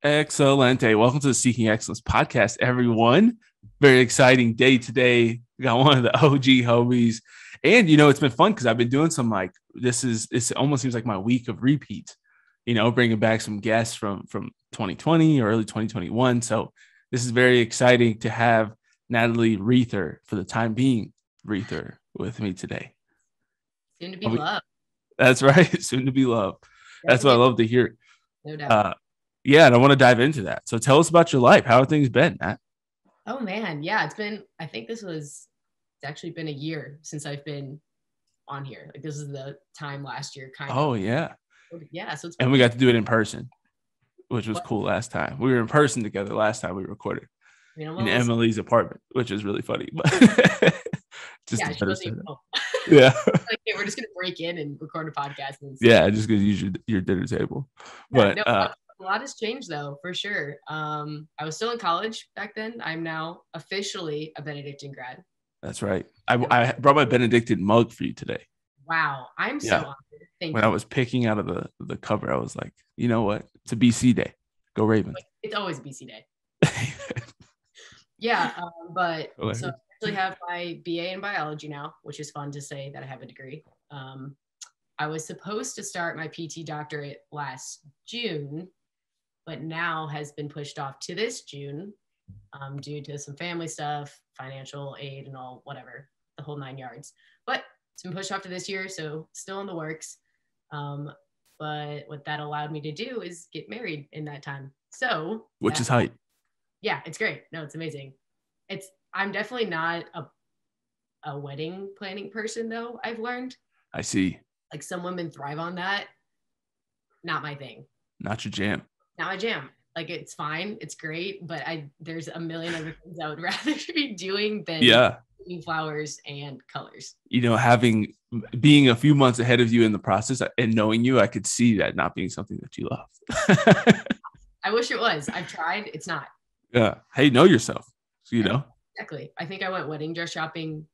Excelente. Welcome to the Seeking Excellence podcast, everyone. Very exciting day today. We got one of the OG homies. And, it's been fun because I've been doing some it almost seems like my week of repeats, bringing back some guests from 2020 or early 2021. So this is very exciting to have Natalie Ruether, for the time being, Ruether, with me today. Soon to be loved. That's right. Soon to be loved. That's what I love to hear. No doubt. Yeah, and I want to dive into that. So tell us about your life. How have things been, Matt? Oh man, yeah, I think it's actually been a year since I've been on here. Like this is the time last year, kind of. Oh yeah. Yeah, so and we got to do it in person, which was cool last time. We were in person together last time we recorded in Emily's apartment, which is really funny. But just yeah. Like, hey, we're just gonna break in and record a podcast. Just gonna use your dinner table. Yeah, but a lot has changed though, for sure. I was still in college back then. I'm now officially a Benedictine grad. That's right. I brought my Benedictine mug for you today. Wow, I'm so honored. Thank you. I was picking out of the cover, I was like, you know what? It's a BC day. Go Ravens. It's always a BC day. Yeah, but so I actually have my BA in biology now, which is fun to say that I have a degree. I was supposed to start my PT doctorate last June, but now has been pushed off to this June due to some family stuff, financial aid and all, whatever, the whole 9 yards. But it's been pushed off to this year, so still in the works. But what that allowed me to do is get married in that time. So, which is hype. Yeah, it's great. No, it's amazing. I'm definitely not a wedding planning person though, I've learned. I see. Like some women thrive on that. Not my thing. Not your jam. Not my jam. Like it's fine, it's great, but there's a million other things I would rather be doing than flowers and colors. Being a few months ahead of you in the process and knowing you, I could see that not being something that you love. I wish it was. I've tried. It's not. Yeah. Hey, know yourself. Exactly. I think I went wedding dress shopping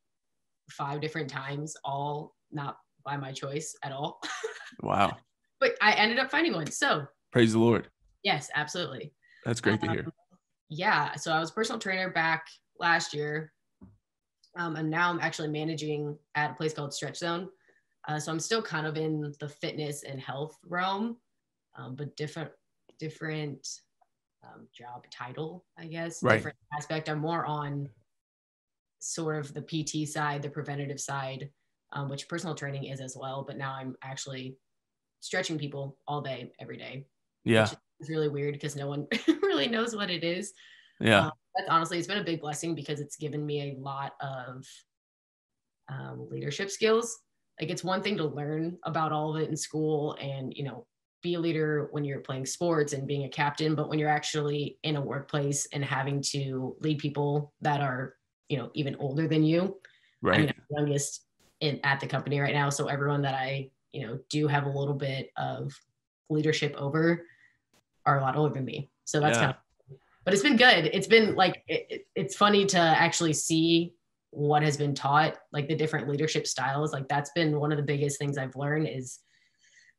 5 different times, all not by my choice at all. Wow. But I ended up finding one. So praise the Lord. Yes, absolutely. That's great to hear. Yeah. So I was a personal trainer back last year. And now I'm actually managing at a place called Stretch Zone. So I'm still kind of in the fitness and health realm, but different job title, I guess. Right. Different aspect. I'm more on sort of the PT side, the preventative side, which personal training is as well. But now I'm actually stretching people all day, every day. Yeah. It's really weird because no one really knows what it is. Yeah. That's honestly, it's been a big blessing because it's given me a lot of leadership skills. Like it's one thing to learn about all of it in school and, be a leader when you're playing sports and being a captain, but when you're actually in a workplace and having to lead people that are, even older than you. Right. I mean, I'm the youngest at the company right now. So everyone that I, do have a little bit of leadership over are a lot older than me. So that's kind of, but it's been good. It's been like, it's funny to actually see what has been taught, like the different leadership styles. Like that's been one of the biggest things I've learned is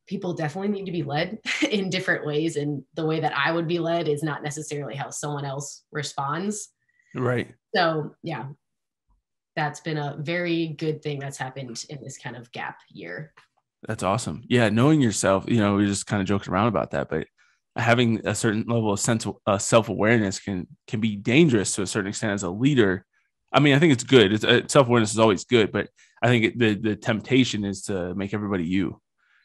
people definitely need to be led in different ways. And the way that I would be led is not necessarily how someone else responds. Right. So yeah, that's been a very good thing that's happened in this kind of gap year. That's awesome. Yeah. Knowing yourself, we're just kind of joking around about that, but having a certain level of self-awareness can be dangerous to a certain extent as a leader. I mean, I think it's good. Self-awareness is always good, but I think the temptation is to make everybody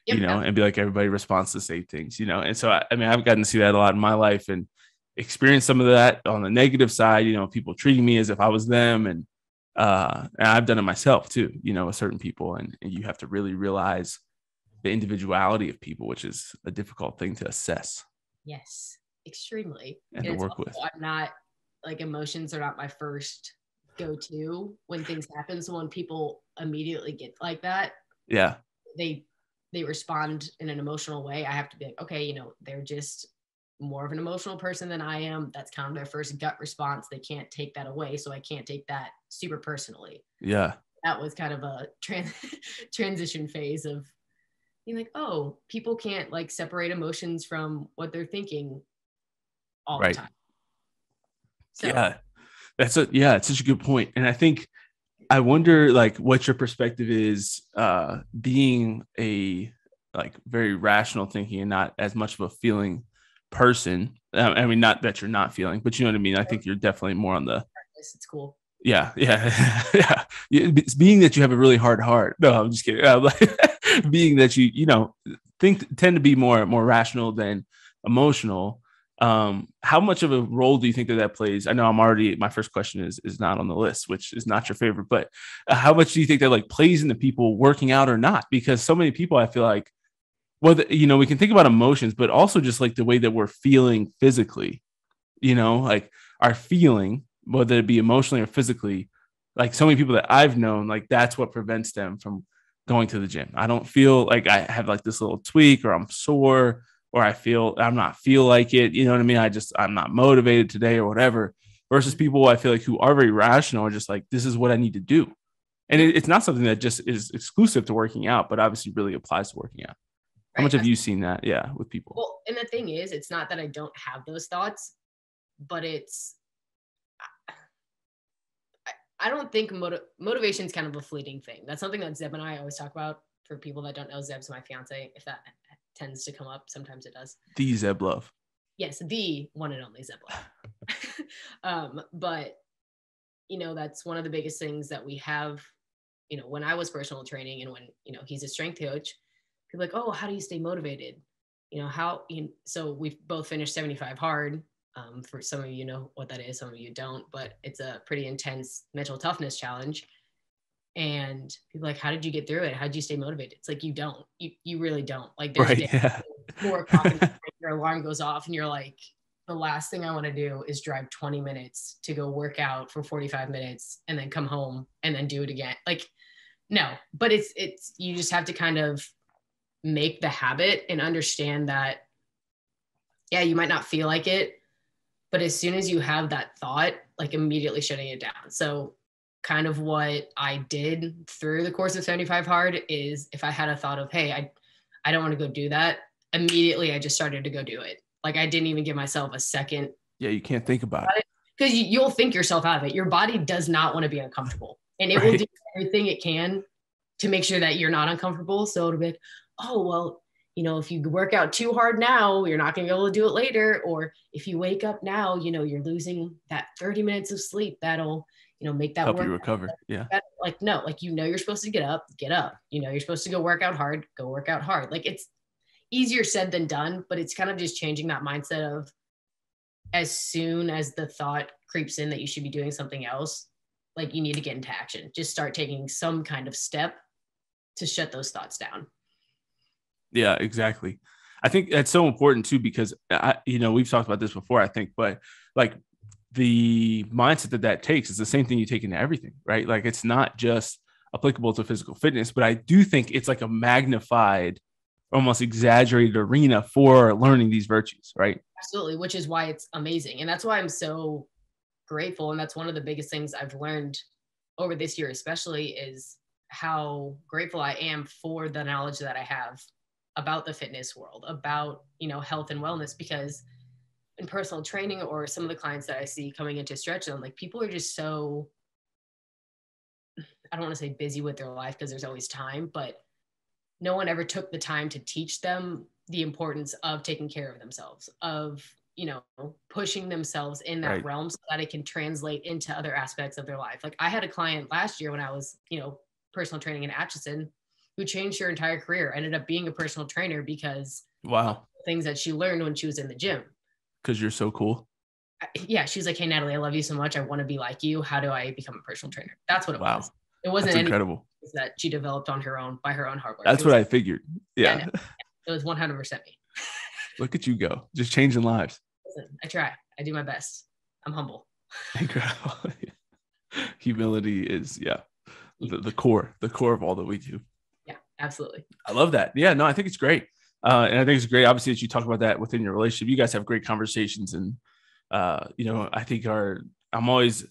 and be like, everybody responds to the same things, And so, I mean, I've gotten to see that a lot in my life and experience some of that on the negative side, people treating me as if I was them. And I've done it myself too, with certain people. And you have to really realize the individuality of people, which is a difficult thing to assess. Yes, extremely. And to work with. I'm not like emotions are not my first go-to when things happen. So when people immediately get like that, they respond in an emotional way. I have to be like, okay, they're just more of an emotional person than I am. That's kind of their first gut response. They can't take that away. So I can't take that super personally. Yeah. That was kind of a transition phase of being like, oh, people can't like separate emotions from what they're thinking. all the Right. time. So Yeah. It's such a good point. And I think, I wonder like what your perspective is, being a like very rational thinking and not as much of a feeling person. I mean, not that you're not feeling, but you know what I mean? I think you're definitely more on the, it's cool. yeah. Yeah. It's being that you have a really hard heart. No, I'm just kidding. Like, being that tend to be more rational than emotional. How much of a role do you think that plays? I know my first question is not on the list, which is not your favorite, but how much do you think that like plays into people working out or not? Because so many people, I feel like, well, we can think about emotions, but also just like the way that we're feeling physically, like our feeling, whether it be emotionally or physically, like so many people that I've known, like that's what prevents them from going to the gym. I don't feel like I have like this little tweak, or I'm sore, or I feel like it. You know what I mean? I'm not motivated today or whatever. Versus people I feel like who are very rational are just like, this is what I need to do. And it's not something that just is exclusive to working out, but obviously really applies to working out. How much have you seen that? Yeah, with people? Well, and the thing is, it's not that I don't have those thoughts, but I don't think motivation is kind of a fleeting thing. That's something that Zeb and I always talk about. For people that don't know, Zeb's my fiance. If that tends to come up, sometimes it does. The Zeb love. Yes, the one and only Zeb love. But that's one of the biggest things that we have. When I was personal training, and when he's a strength coach, people are like, oh, how do you stay motivated? So we've both finished 75 hard. For some of you know what that is, some of you don't, but it's a pretty intense mental toughness challenge. And people are like, how did you get through it? How did you stay motivated? It's like, you don't, you really don't. Like there's right, yeah. 4 o'clock and your alarm goes off and you're like, the last thing I want to do is drive 20 minutes to go work out for 45 minutes and then come home and then do it again. Like, no, but it's, you just have to kind of make the habit and understand that, yeah, you might not feel like it, but as soon as you have that thought, like immediately shutting it down. So kind of what I did through the course of 75 hard is, if I had a thought of, hey, I don't want to go do that, immediately I just started to go do it. Like I didn't even give myself a second. Yeah, you can't think about it. Because you'll think yourself out of it. Your body does not want to be uncomfortable. And it will do everything it can to make sure that you're not uncomfortable. So it'll be like, oh, well, if you work out too hard now, you're not going to be able to do it later. Or if you wake up now, you're losing that 30 minutes of sleep. That'll, make that help work you recover. Yeah. Like, no, like, you're supposed to get up. You're supposed to go work out hard. Like it's easier said than done, but it's kind of just changing that mindset of, as soon as the thought creeps in that you should be doing something else, like you need to get into action. Just start taking some kind of step to shut those thoughts down. Yeah, exactly. I think that's so important too, because we've talked about this before, I think, but like the mindset that takes is the same thing you take into everything, right? Like it's not just applicable to physical fitness, but I do think it's like a magnified, almost exaggerated arena for learning these virtues, right? Absolutely, which is why it's amazing. And that's why I'm so grateful. And that's one of the biggest things I've learned over this year, especially, is how grateful I am for the knowledge that I have about the fitness world, about, health and wellness, because in personal training or some of the clients that I see coming into Stretch Zone, like people are just so, I don't want to say busy with their life because there's always time, but no one ever took the time to teach them the importance of taking care of themselves, of, pushing themselves in that realm so that it can translate into other aspects of their life. Like I had a client last year when I was, personal training in Atchison, who changed her entire career, ended up being a personal trainer because of things that she learned when she was in the gym. Because you're so cool. Yeah. She was like, hey, Natalie, I love you so much. I want to be like you. How do I become a personal trainer? That's what it was. It wasn't incredible that she developed on her own, by her own hard work. That's what I figured. Yeah. No, it was 100% me. Look at you go. Just changing lives. Listen, I try. I do my best. I'm humble. Incredible. Humility is, the core of all that we do. Yeah, absolutely. I love that. Yeah, no, I think it's great. And I think it's great, obviously, that you talk about that within your relationship. You guys have great conversations. And, I think I'm always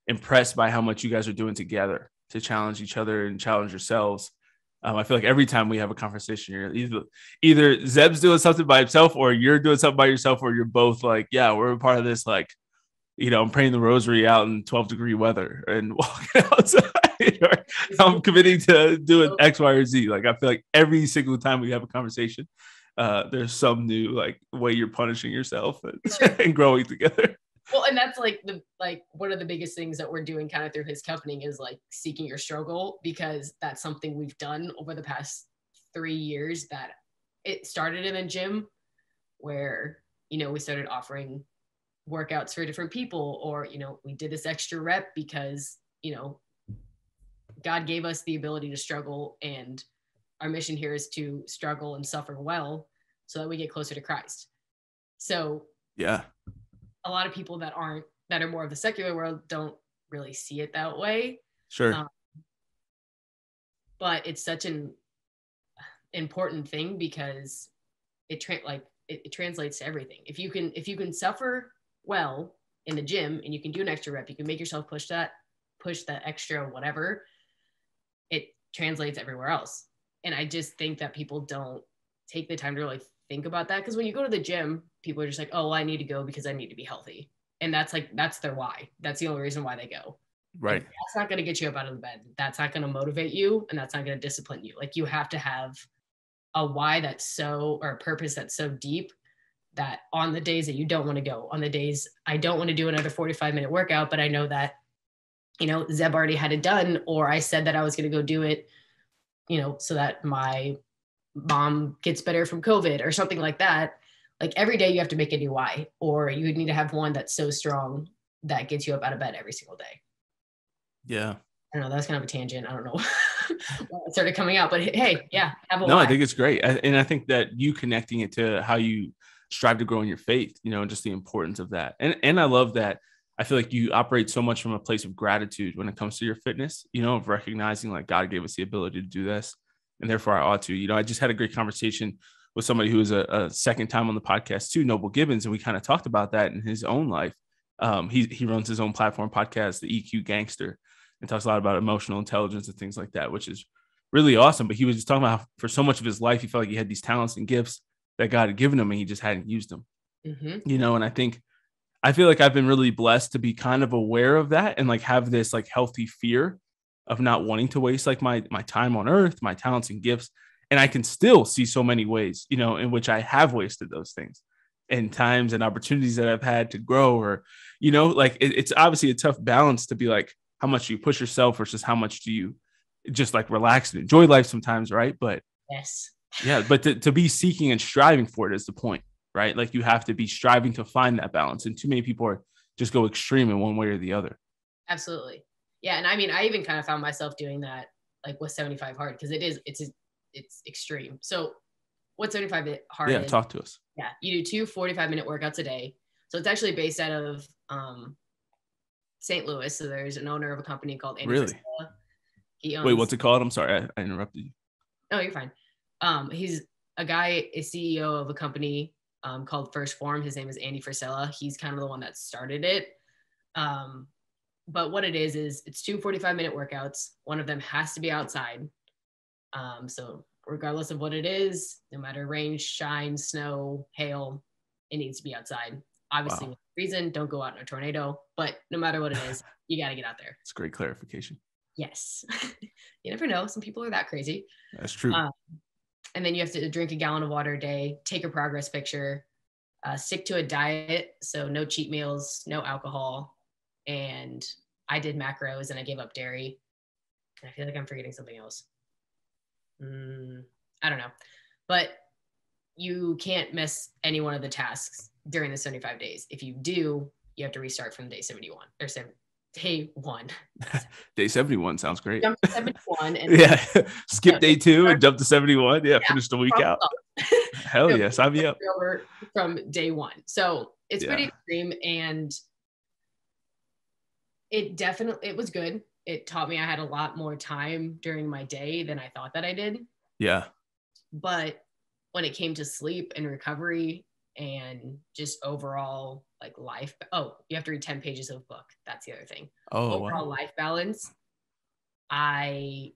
impressed by how much you guys are doing together to challenge each other and challenge yourselves. I feel like every time we have a conversation, you're either Zeb's doing something by himself, or you're doing something by yourself, or you're both like, yeah, we're a part of this. Like, I'm praying the rosary out in 12-degree weather and walking outside. Or I'm committing to doing X, Y, or Z. Like, I feel like every single time we have a conversation, there's some new like way you're punishing yourself and growing together. Well, and that's like one of the biggest things that we're doing kind of through his company is like seeking your struggle, because that's something we've done over the past 3 years. That it started in a gym where, we started offering workouts for different people, or, we did this extra rep because, God gave us the ability to struggle, and our mission here is to struggle and suffer well so that we get closer to Christ. So yeah, a lot of people that are more of the secular world don't really see it that way. Sure. But it's such an important thing, because it translates to everything. If you can suffer well in the gym and you can do an extra rep, you can make yourself push that extra whatever, it translates everywhere else. And I just think that people don't take the time to really think about that, because when you go to the gym, people are just like, oh, well, I need to go because I need to be healthy. And that's their why. That's the only reason why they go. Right. Like, that's not going to get you up out of the bed. That's not going to motivate you, and that's not going to discipline you. Like, you have to have a why or a purpose that's so deep that on the days that you don't want to go, on the days I don't want to do another 45-minute workout, but I know that, Zeb already had it done, or I said that I was going to go do it, so that my mom gets better from COVID or something like that. Like, every day you have to make a new why, or you need to have one that's so strong that gets you up out of bed every single day. Yeah. I don't know. That's kind of a tangent. I don't know why it started coming out, but hey, yeah, have a No, why. I think it's great. And I think that you connecting it to how you strive to grow in your faith, and just the importance of that. And I love that. I feel like you operate so much from a place of gratitude when it comes to your fitness, of recognizing like God gave us the ability to do this, and therefore I ought to. I just had a great conversation with somebody who was a second time on the podcast too, Noble Gibbons, and we kind of talked about that in his own life. He runs his own platform podcast, the EQ Gangster, and talks a lot about emotional intelligence and things like that, which is really awesome. But he was just talking about how for so much of his life, he felt like he had these talents and gifts that God had given him, and he just hadn't used them. Mm-hmm. And I feel like I've been really blessed to be kind of aware of that and like have this like healthy fear of not wanting to waste like my time on earth, my talents and gifts. And I can still see so many ways, in which I have wasted those things, and times and opportunities that I've had to grow, or, like it's obviously a tough balance to be like, how much do you push yourself versus how much do you just like relax and enjoy life sometimes. Right. But yes, yeah, but to be seeking and striving for it is the point, right? Like, you have to be striving to find that balance. And too many people just go extreme in one way or the other. Absolutely. Yeah. And I mean, I even kind of found myself doing that, like with 75 hard, because it's extreme. So what 75 hard Yeah. is, Talk to us. yeah, you do 2 45-minute workouts a day. So it's actually based out of St. Louis. So there's an owner of a company called Andy Really? He owns. Wait, what's it called? I'm sorry, I interrupted you. No, you're fine. He's a CEO of a company called First Form. His name is Andy Frisella. He's kind of the one that started it. But what it is it's 2 45-minute workouts. One of them has to be outside. So regardless of what it is, no matter rain, shine, snow, hail, it needs to be outside. Obviously, with reason, don't go out in a tornado, but no matter what it is, you got to get out there. It's great clarification. Yes. You never know. Some people are that crazy. That's true. And then you have to drink a gallon of water a day, take a progress picture, stick to a diet. So no cheat meals, no alcohol. And I did macros and I gave up dairy. I feel like I'm forgetting something else. I don't know. But you can't miss any one of the tasks during the 75 days. If you do, you have to restart from day 71 or day 1. Day 71 sounds great. Jump to 71 and yeah, skip day 2 and jump to 71. Yeah, finish the week out. Hell no, yes, I'll be up over from day 1. So it's pretty extreme, and it was good. It taught me I had a lot more time during my day than I thought that I did. Yeah. But when it came to sleep and recovery and just overall like life, you have to read 10 pages of a book. That's the other thing. Overall life balance, I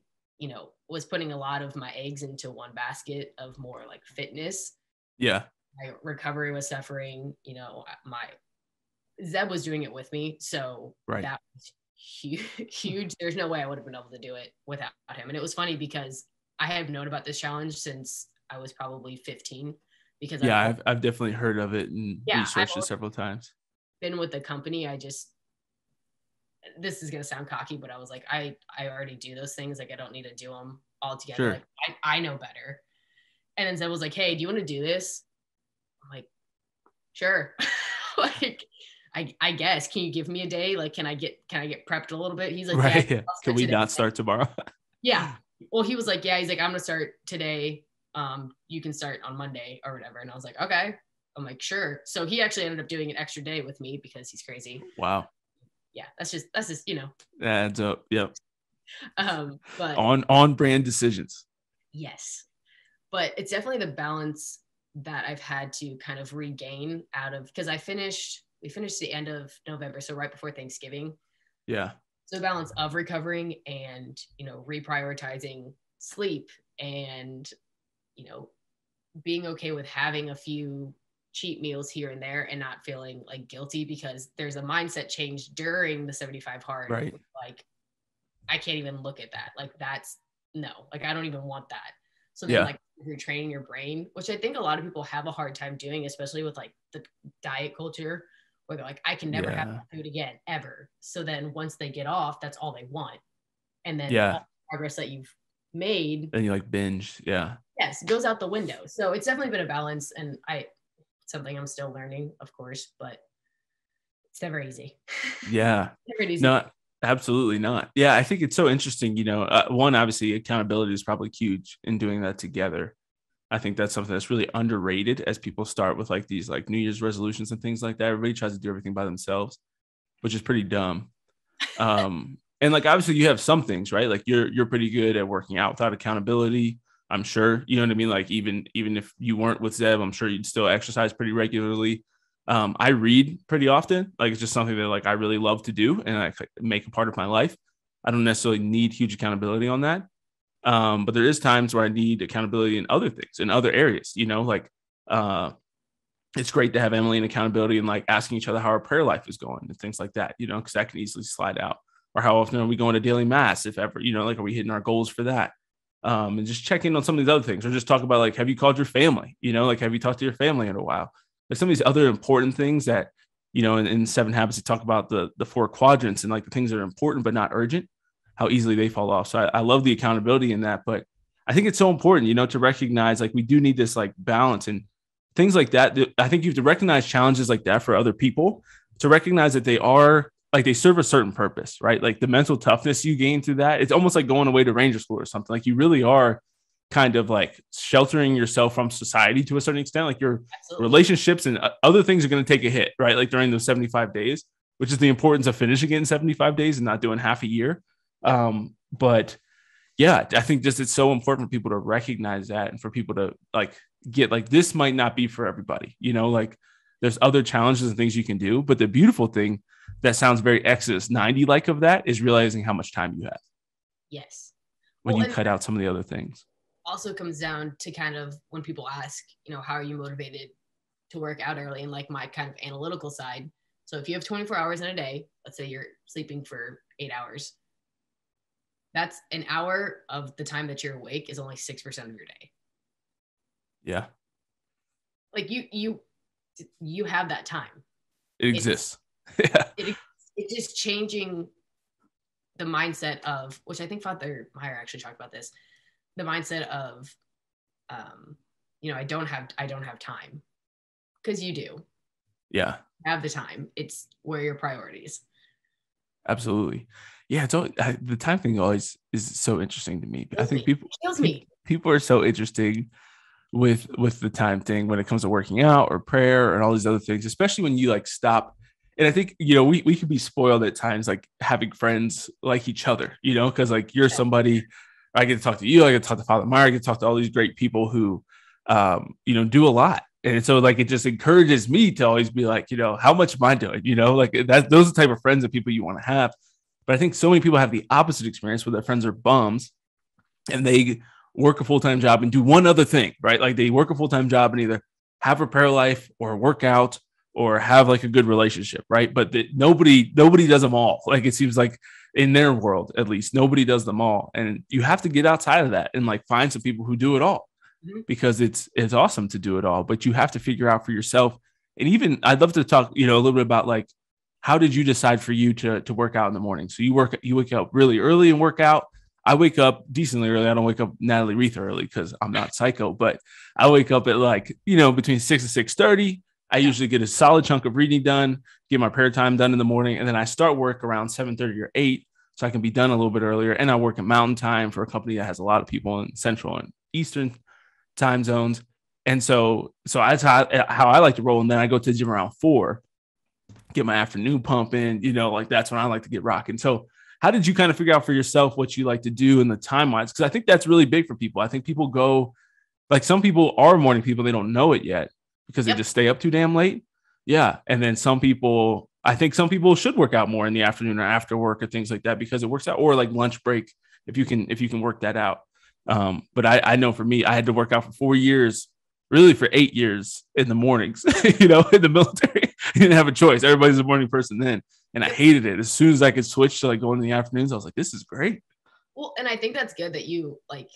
was putting a lot of my eggs into one basket of more like fitness. Yeah. My recovery was suffering, my Zeb was doing it with me. So that was huge. There's no way I would have been able to do it without him. And it was funny because I have known about this challenge since I was probably 15 because I've definitely heard of it and researched it several times. Been with the company. This is going to sound cocky, but I was like, I already do those things. Like, I don't need to do them all together. Sure. Like, I know better. And then Zeb was like, hey, do you want to do this? I'm like, sure. Like, I guess, can you give me a day? Like, can I get prepped a little bit? He's like, yeah. Can we not start tomorrow? Yeah. Well, he was like, yeah, he's like, I'm going to start today. You can start on Monday or whatever. And I was like, okay. I'm like, sure. So he actually ended up doing an extra day with me because he's crazy. Wow. Yeah. That's just, adds up. Yep. But on brand decisions. Yes. But it's definitely the balance that I've had to kind of regain out of, because we finished the end of November. So right before Thanksgiving. Yeah. So the balance of recovering and, reprioritizing sleep and, being okay with having a few cheat meals here and there and not feeling like guilty because there's a mindset change during the 75 hard. Right. Like, I can't even look at that. Like, I don't even want that. So then like you're training your brain, which I think a lot of people have a hard time doing, especially with like the diet culture where they're like, I can never have food again, ever. So then once they get off, that's all they want. And then all the progress that you've made. And you like binge. Yeah. Yes, it goes out the window. So it's definitely been a balance. And something I'm still learning, of course, but it's never easy. Yeah. Never easy. No, absolutely not. Yeah. I think it's so interesting. One, obviously accountability is probably huge in doing that together. I think that's something that's really underrated as people start with like these like New Year's resolutions and things like that. Everybody tries to do everything by themselves, which is pretty dumb. And like, obviously you have some things, right? Like you're pretty good at working out without accountability. I'm sure, you know what I mean? Like even if you weren't with Zeb, I'm sure you'd still exercise pretty regularly. I read pretty often. Like it's just something that like I really love to do and I make a part of my life. I don't necessarily need huge accountability on that. But there is times where I need accountability in other things, in other areas, it's great to have Emily in accountability and like asking each other how our prayer life is going and things like that, because that can easily slide out. Or how often are we going to daily mass, if ever, like, are we hitting our goals for that? And just check in on some of these other things, or just talk about like, have you called your family? Like, have you talked to your family in a while? There's some of these other important things that, in 7 Habits, they talk about the 4 quadrants and like the things that are important, but not urgent, how easily they fall off. So I love the accountability in that, but I think it's so important, to recognize like we do need this like balance and things like that. I think you have to recognize challenges like that for other people to recognize that they are like, they serve a certain purpose, right? Like the mental toughness you gain through that, it's almost like going away to Ranger School or something. Like you really are kind of like sheltering yourself from society to a certain extent. Like your relationships and other things are going to take a hit, right? Like during those 75 days, which is the importance of finishing it in 75 days and not doing half a year. But yeah, I think just it's so important for people to recognize that and for people to like get like, this might not be for everybody, like there's other challenges and things you can do. But the beautiful thing that sounds very Exodus 90 like of that is realizing how much time you have. Yes. When you cut out some of the other things. Also comes down to kind of when people ask, how are you motivated to work out early, and like my kind of analytical side. So if you have 24 hours in a day, let's say you're sleeping for 8 hours, that's an hour of the time that you're awake is only 6% of your day. Yeah. Like you have that time. It exists. Yeah. It's just changing the mindset of, which I think Father Meyer actually talked about this, the mindset of, I don't have time, because you do. Yeah. Have the time. It's where your priorities. Absolutely. Yeah. It's always, the time thing always is so interesting to me. I think people are so interesting with the time thing when it comes to working out or prayer and all these other things, especially when you like stop. And I think, we could be spoiled at times, like having friends like each other, because like you're somebody, I get to talk to you, I get to talk to Father Meyer, I get to talk to all these great people who, do a lot. And so like, it just encourages me to always be like, how much am I doing? Like those are the type of friends that people you want to have. But I think so many people have the opposite experience where their friends are bums and they work a full-time job and do one other thing, right? Like they work a full-time job and either have a prayer life or work out or have like a good relationship, right? But nobody does them all. Like it seems like in their world, at least, nobody does them all. And you have to get outside of that and like find some people who do it all, because it's awesome to do it all. But you have to figure out for yourself. And even I'd love to talk, a little bit about like, how did you decide for you to work out in the morning? So you wake up really early and work out. I wake up decently early. I don't wake up Natalie Ruether early because I'm not psycho, but I wake up at like, between 6 and 6:30. I usually get a solid chunk of reading done, get my prayer time done in the morning. And then I start work around 7:30 or 8. So I can be done a little bit earlier. And I work at Mountain Time for a company that has a lot of people in Central and Eastern time zones. And so that's how I like to roll. And then I go to the gym around 4, get my afternoon pumping, like that's when I like to get rocking. So how did you kind of figure out for yourself what you like to do in the time wise? Because I think that's really big for people. I think people go, like some people are morning people, they don't know it yet because they just stay up too damn late. Yeah. And then I think some people should work out more in the afternoon or after work or things like that because it works out, or like lunch break if you can work that out. But I know for me, I had to work out for 4 years, really for 8 years in the mornings, in the military. I didn't have a choice. Everybody's a morning person then. And I hated it. As soon as I could switch to like going in the afternoons, I was like, this is great. Well, and I think that's good that you like,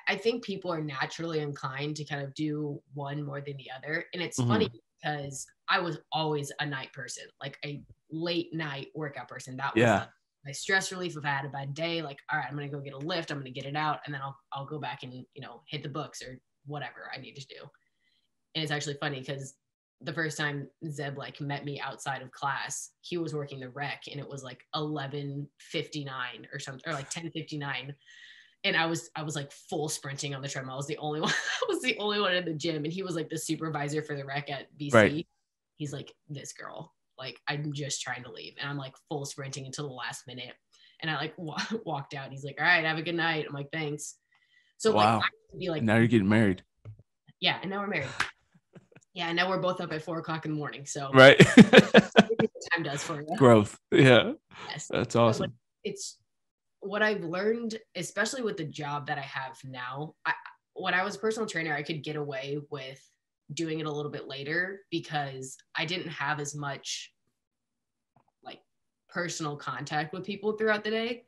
I think people are naturally inclined to kind of do one more than the other. And it's funny because I was always a night person, like a late night workout person. That was my stress relief. If I had a bad day, like, all right, I'm going to go get a lift. I'm going to get it out. And then I'll go back and, hit the books or whatever I need to do. And it's actually funny because the first time Zeb like met me outside of class, he was working the rec and it was like 11:59 or something, or like 10:59. And I was like full sprinting on the treadmill. I was the only one in the gym. And he was like the supervisor for the rec at BC. Right. He's like, this girl, like, I'm just trying to leave. And I'm like full sprinting until the last minute. And I like walked out. He's like, all right, have a good night. I'm like, thanks. So wow. Like, I be like, now you're getting married. Yeah. And now we're married. Yeah. And now we're both up at 4 o'clock in the morning. So right. Time does for you. Growth. Yeah. Yes. That's awesome. So, like, it's what I've learned, especially with the job that I have now. When I was a personal trainer, I could get away with doing it a little bit later because I didn't have as much like personal contact with people throughout the day.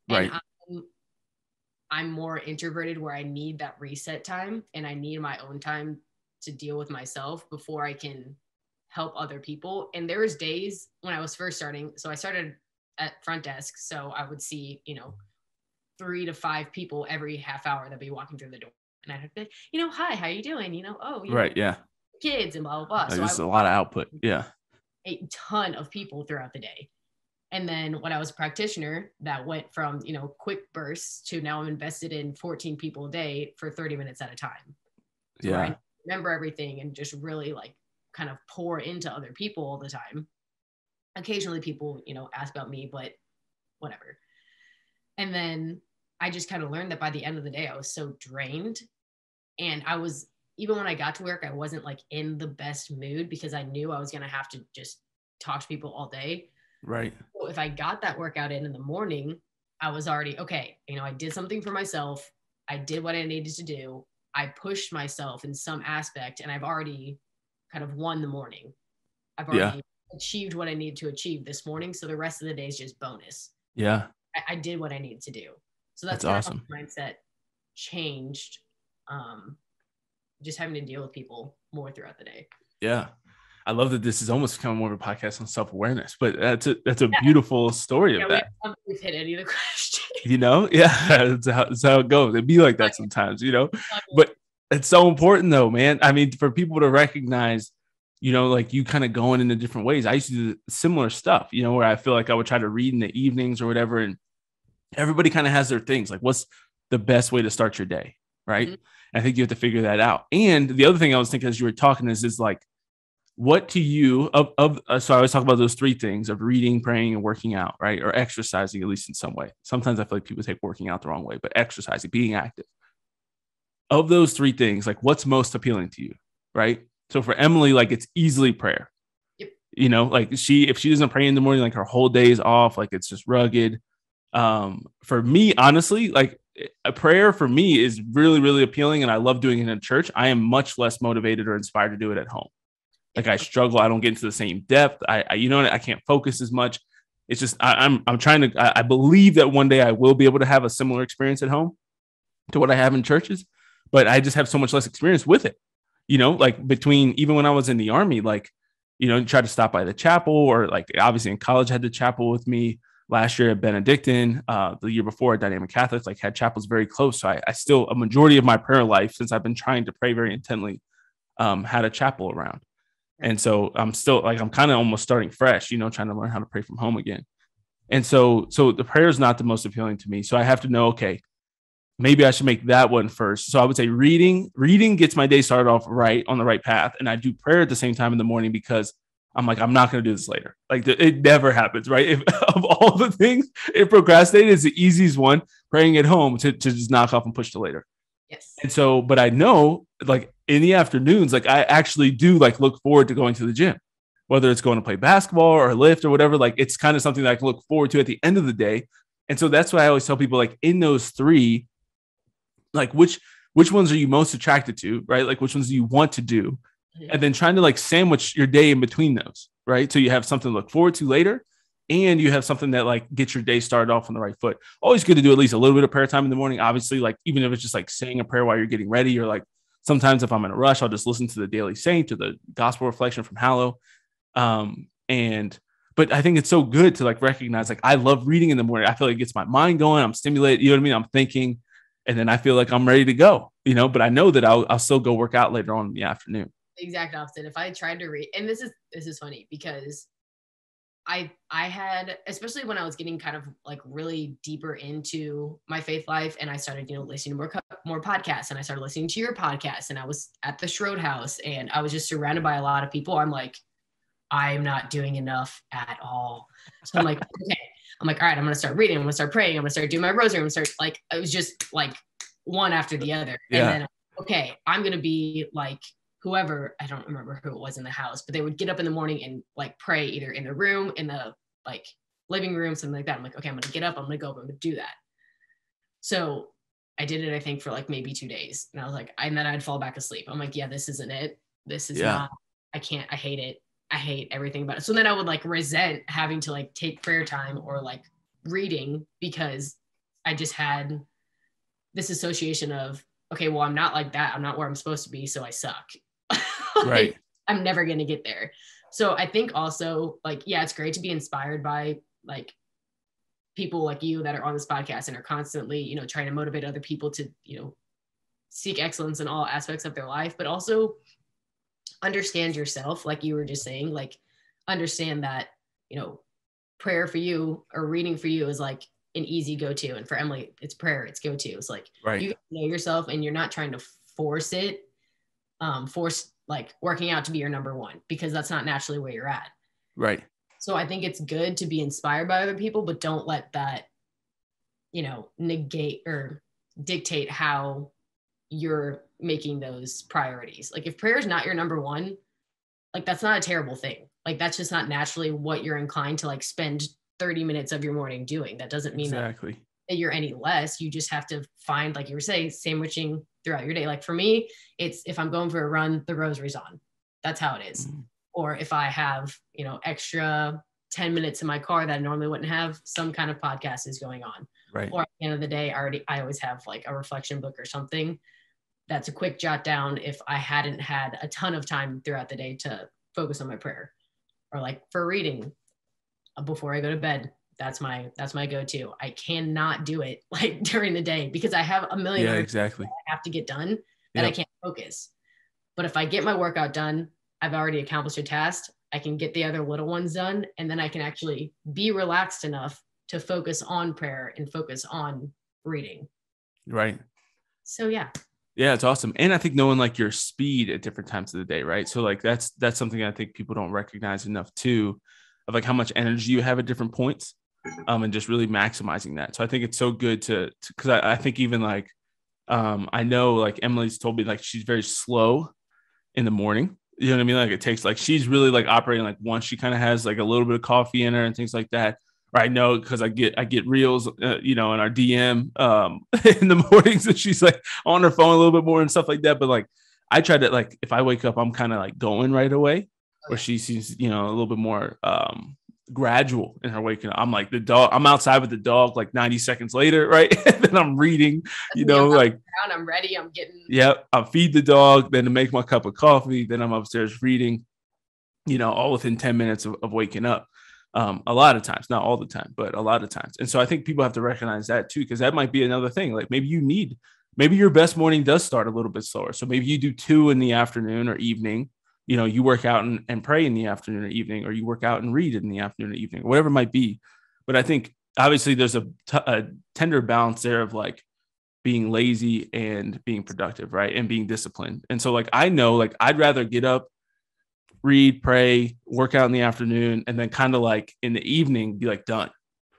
Right. And I'm more introverted where I need that reset time and I need my own time to deal with myself before I can help other people. And there was days when I was first starting. So I started at front desk. So I would see, 3 to 5 people every half hour that'd be walking through the door. And I'd be like, hi, how you doing? Right. Yeah. Kids and blah, blah, blah. So there's a lot of output. Yeah. A ton of people throughout the day. And then when I was a practitioner, that went from, quick bursts to now I'm invested in 14 people a day for 30 minutes at a time. So yeah. I remember everything and just really like kind of pour into other people all the time. Occasionally people, ask about me, but whatever. And then I just kind of learned that by the end of the day, I was so drained. And even when I got to work, I wasn't like in the best mood because I knew I was going to have to just talk to people all day. Right. So if I got that workout in the morning, I was already, okay, I did something for myself. I did what I needed to do. I pushed myself in some aspect and I've already kind of won the morning. I've already achieved what I needed to achieve this morning. So the rest of the day is just bonus. Yeah. I did what I needed to do. So that's awesome. How my mindset changed. Just having to deal with people more throughout the day. Yeah. I love that this is almost becoming more of a podcast on self-awareness, but that's a beautiful story of that. We've hit any of the questions. Yeah, that's how it goes. It'd be like that sometimes, but it's so important though, man. I mean, for people to recognize, like you kind of going into different ways. I used to do similar stuff, where I feel like I would try to read in the evenings or whatever. And everybody kind of has their things. Like what's the best way to start your day? Right. Mm-hmm. I think you have to figure that out. And the other thing I was thinking as you were talking is like, what to you so I always talk about those 3 things of reading, praying, and working out, right? Or exercising, at least in some way. Sometimes I feel like people take working out the wrong way, but exercising, being active. Of those 3 things, like what's most appealing to you, right? So for Emily, like it's easily prayer. Yep. Like if she doesn't pray in the morning, like her whole day is off, like it's just rugged. For me, honestly, like a prayer for me is really, really appealing, and I love doing it in church. I am much less motivated or inspired to do it at home. Like I struggle. I don't get into the same depth. I can't focus as much. It's just, I'm trying to, I believe that one day I will be able to have a similar experience at home to what I have in churches, but I just have so much less experience with it. Like between, even when I was in the army, like, try to stop by the chapel, or like obviously in college, I had the chapel with me. Last year at Benedictine, the year before at Dynamic Catholics, like had chapels very close. So I still, a majority of my prayer life, since I've been trying to pray very intently, had a chapel around. And so I'm still like, I'm kind of almost starting fresh, trying to learn how to pray from home again. And so the prayer is not the most appealing to me. So I have to know, okay, maybe I should make that one first. So I would say reading gets my day started off right on the right path. And I do prayer at the same time in the morning, because I'm like, I'm not going to do this later. Like it never happens, right? If of all the things, if procrastinating is the easiest one, praying at home to just knock off and push to later. Yes. And so, but I know like in the afternoons, like I actually do like look forward to going to the gym, whether it's going to play basketball or lift or whatever. Like it's kind of something that I can look forward to at the end of the day. And so that's why I always tell people, like in those three, like which ones are you most attracted to, right? Like which ones do you want to do? And then trying to like sandwich your day in between those, right? So you have something to look forward to later, and you have something that like gets your day started off on the right foot. Always good to do at least a little bit of prayer time in the morning. Obviously, like even if it's just like saying a prayer while you're getting ready, or like sometimes if I'm in a rush, I'll just listen to the Daily Saint or the Gospel Reflection from Hallow. But I think it's so good to like recognize, like I love reading in the morning. I feel like it gets my mind going. I'm stimulated. You know what I mean? I'm thinking, and then I feel like I'm ready to go. But I know that I'll still go work out later on in the afternoon. Exact opposite. If I tried to read, and this is funny because I had, especially when I was getting kind of like really deeper into my faith life, and I started, listening to more podcasts, and I started listening to your podcast, and I was at the Schroed House, and I was just surrounded by a lot of people. I'm like, I'm not doing enough at all. So I'm like, okay. I'm like, all right, I'm going to start reading. I'm going to start praying. I'm going to start doing my rosary. I'm going to start like, it was just like one after the other. Yeah. And then, okay, I'm going to be like, whoever, I don't remember who it was in the house, but they would get up in the morning and like pray either in the room, in the like living room, something like that. I'm like, okay, I'm going to get up. I'm going to go. I'm going to do that. So I did it, I think, for like maybe 2 days. And I was like, and then I'd fall back asleep. I'm like, yeah, this isn't it. This is not, I can't, I hate it. I hate everything about it. So then I would like resent having to like take prayer time or like reading, because I just had this association of, okay, well, I'm not like that. I'm not where I'm supposed to be. So I suck. Like, right. I'm never going to get there. So I think also like, yeah, it's great to be inspired by like people like you that are on this podcast and are constantly, trying to motivate other people to, seek excellence in all aspects of their life, but also understand yourself. Like you were just saying, like understand that, prayer for you or reading for you is like an easy go-to. And for Emily, it's prayer, it's go-to. It's like, right. You know yourself, and you're not trying to force it, force like working out to be your number one, because that's not naturally where you're at. Right. So I think it's good to be inspired by other people, but don't let that, negate or dictate how you're making those priorities. Like if prayer is not your number one, like that's not a terrible thing. Like that's just not naturally what you're inclined to like spend 30 minutes of your morning doing. That doesn't mean that you're any less. You just have to find, like you were saying, sandwiching throughout your day. Like for me, it's if I'm going for a run, the rosary's on. That's how it is. Or if I have, extra 10 minutes in my car that I normally wouldn't have, some kind of podcast is going on. Right. Or at the end of the day, I always have like a reflection book or something that's a quick jot down if I hadn't had a ton of time throughout the day to focus on my prayer. Or like for reading before I go to bed, that's my go-to. I cannot do it like during the day because I have a million other things I have to get done that I can't focus. But if I get my workout done, I've already accomplished a task. I can get the other little ones done, and then I can actually be relaxed enough to focus on prayer and focus on reading. Right. So yeah. Yeah, it's awesome. And I think knowing like your speed at different times of the day, right? So like that's something I think people don't recognize enough too, of like how much energy you have at different points, and just really maximizing that. So I think it's so good to because I think even like I know like Emily's told me like she's very slow in the morning. You know what I mean? Like it takes like she's really like operating like once she kind of has like a little bit of coffee in her and things like that. I know because I get reels, you know, in our DM in the mornings, and she's like on her phone a little bit more and stuff like that. But like, I try to like, if I wake up, I'm kind of like going right away, where she seems, you know, a little bit more gradual in her waking up. I'm like the dog. I'm outside with the dog like 90 seconds later, right? And then I'm reading, you know, like I'm ready. I'm getting. Yep. I'll feed the dog, then to make my cup of coffee. Then I'm upstairs reading, you know, all within 10 minutes of waking up. A lot of times, not all the time, but a lot of times. And so I think people have to recognize that too, because that might be another thing. Like maybe maybe your best morning does start a little bit slower. So maybe you do 2 in the afternoon or evening. You know, you work out and pray in the afternoon or evening, or you work out and read in the afternoon or evening, or whatever it might be. But I think obviously there's a tender balance there of like being lazy and being productive, right? And being disciplined. And so like, I know, like, I'd rather get up, read, pray, work out in the afternoon, and then kind of like in the evening be like done,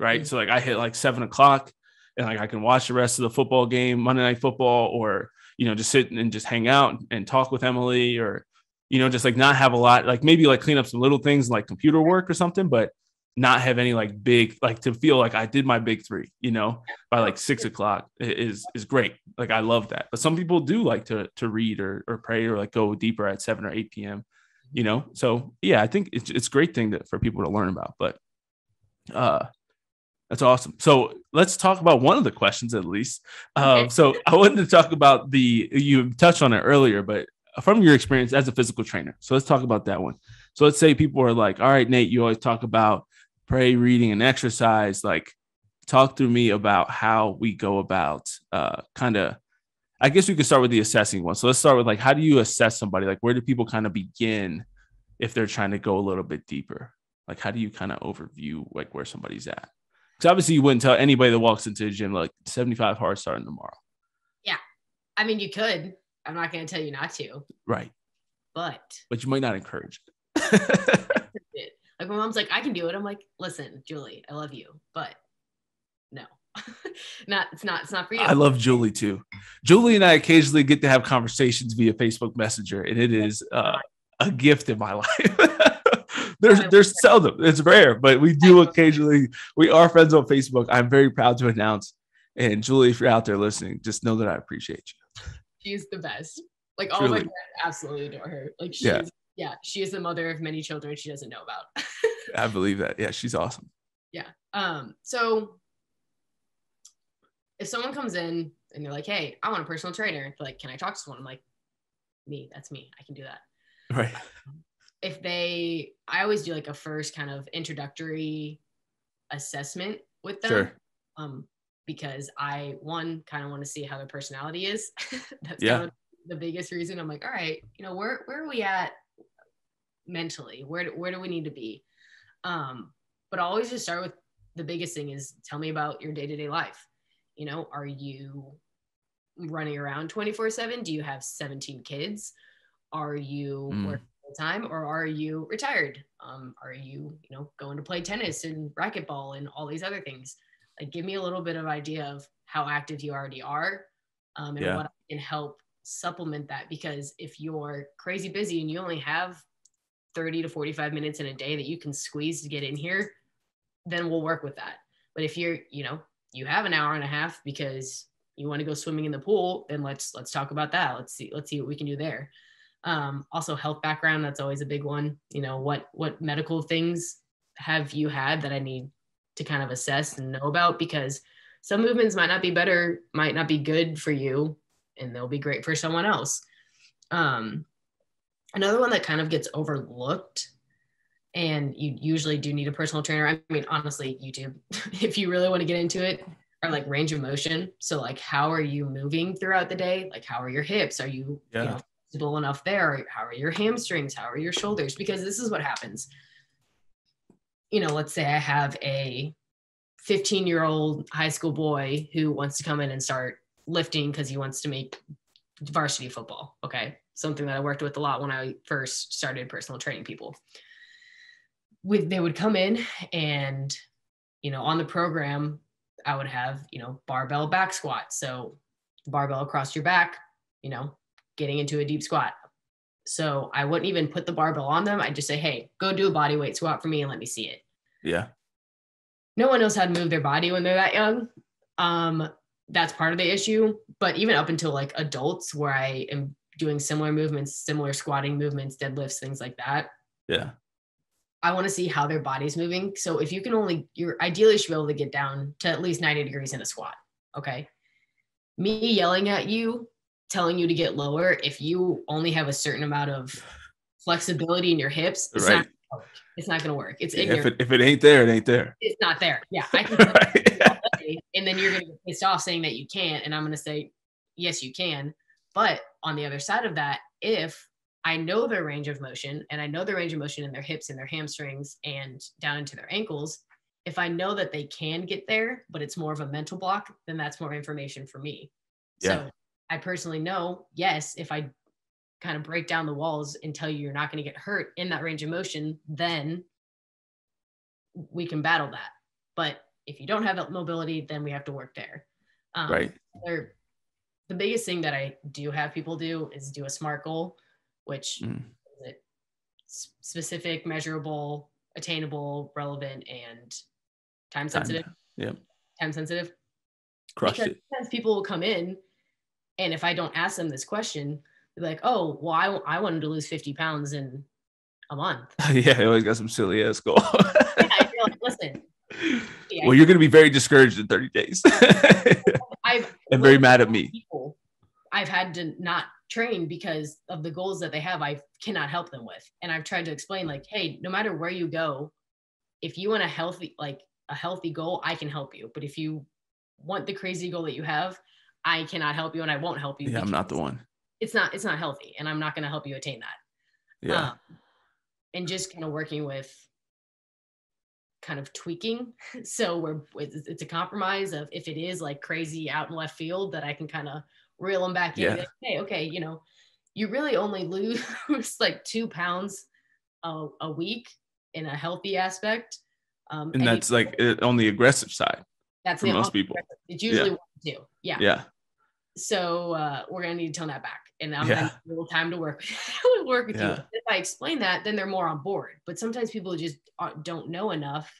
right? So like I hit like 7 o'clock and like I can watch the rest of the football game, Monday Night Football, or, you know, just sit and just hang out and talk with Emily, or, you know, just like not have a lot, like maybe like clean up some little things like computer work or something, but not have any like big, like to feel like I did my big 3, you know, by like 6 o'clock is great. Like I love that. But some people do like to read or pray or like go deeper at 7 or 8 p.m. You know, so yeah, I think it's a great thing for people to learn about. But that's awesome. So let's talk about one of the questions at least. Okay. So I wanted to talk about you touched on it earlier, but from your experience as a physical trainer. So let's talk about that one. So let's say people are like, all right, Nate, you always talk about pray, reading, and exercise. Like, talk through me about how we go about kind of, I guess we could start with the assessing one. So let's start with like, how do you assess somebody? Like, where do people kind of begin if they're trying to go a little bit deeper? Like, how do you kind of overview like where somebody's at? Because obviously you wouldn't tell anybody that walks into a gym like 75 hard starting tomorrow. Yeah. I mean, you could. I'm not going to tell you not to. Right. But you might not encourage it. Like my mom's like, I can do it. I'm like, listen, Julie, I love you, but no. It's not for you. I love Julie too. Julie and I occasionally get to have conversations via Facebook Messenger, and it is a gift in my life. there's seldom, it's rare, but we do occasionally. We are friends on Facebook. I'm very proud to announce. And Julie, if you're out there listening, just know that I appreciate you. She's the best. Like all my friends absolutely adore her. Like she is the mother of many children she doesn't know about. I believe that. Yeah, she's awesome. Yeah. So if someone comes in and they're like, hey, I want a personal trainer, they're like, can I talk to someone? I'm like, that's me. I can do that. Right. I always do like a first kind of introductory assessment with them. Sure. Because I kind of want to see how their personality is. That's kind of the biggest reason. I'm like, all right, you know, where are we at mentally? Where do we need to be? But I'll always just start with the biggest thing is tell me about your day-to-day life. You know, are you running around 24/7? Do you have 17 kids? Are you working full time, or are you retired? Are you going to play tennis and racquetball and all these other things? Like, give me a little bit of idea of how active you already are, and what I can help supplement that. Because if you're crazy busy and you only have 30 to 45 minutes in a day that you can squeeze to get in here, then we'll work with that. But if you're, you have an hour and a half because you want to go swimming in the pool, then let's talk about that. Let's see what we can do there. Also health background, that's always a big one. What medical things have you had that I need to kind of assess and know about, because some movements might not be good for you, and they'll be great for someone else. Another one that kind of gets overlooked, and you usually do need a personal trainer. I mean, honestly, YouTube, if you really want to get into it, are like range of motion. So like, how are you moving throughout the day? Like, how are your hips? Are you, flexible enough there? How are your hamstrings? How are your shoulders? Because this is what happens. Let's say I have a 15-year-old high school boy who wants to come in and start lifting because he wants to make varsity football. Okay. Something that I worked with a lot when I first started personal training people. They would come in and, on the program, I would have, barbell back squat. So barbell across your back, getting into a deep squat. So I wouldn't even put the barbell on them. I'd just say, hey, go do a body weight squat for me and let me see it. Yeah. no one knows how to move their body when they're that young. That's part of the issue. But even up until like adults, where I am doing similar movements, similar squatting movements, deadlifts, things like that. Yeah. I want to see how their body's moving. So if you can you're ideally should be able to get down to at least 90 degrees in a squat. Okay. Me yelling at you, telling you to get lower, if you only have a certain amount of flexibility in your hips, it's not going to work. It's ignorant. If it ain't there, it ain't there. It's not there. Yeah. I can all day, and then you're going to get pissed off saying that you can't. And I'm going to say, yes, you can. But on the other side of that, if I know their range of motion, and I know their range of motion in their hips and their hamstrings and down into their ankles, if I know that they can get there, but it's more of a mental block, then that's more information for me. Yeah. So I personally know, yes, if I kind of break down the walls and tell you you're not going to get hurt in that range of motion, then we can battle that. But if you don't have that mobility, then we have to work there. Right. The biggest thing that I do have people do is do a SMART goal, which is specific, measurable, attainable, relevant, and time sensitive. Time sensitive. Crushed because it. Sometimes people will come in, and if I don't ask them this question, they're like, oh, well, I wanted to lose 50 pounds in a month. Yeah, I always got some silly ass goal. Yeah, you're like, listen. Well, you're going to be very discouraged in 30 days. And very mad at me. People I've had to not train because of the goals that they have, I cannot help them with. And I've tried to explain, like, hey, no matter where you go, if you want a healthy goal, I can help you. But if you want the crazy goal that you have, I cannot help you, and I won't help you. Yeah, I'm not the one. It's not healthy, and I'm not going to help you attain that. Yeah. And just kind of working with kind of tweaking. So it's a compromise of, if it is like crazy out in left field, that I can kind of reel them back in. Yeah. Like, hey, okay, you really only lose like 2 pounds a week in a healthy aspect. And that's like on the aggressive side. That's for most people. It's usually 1 to 2. Yeah. Yeah. So we're going to need to tone that back, and I'm going to need a little time to work with you. If I explain that, then they're more on board. But sometimes people just don't know enough.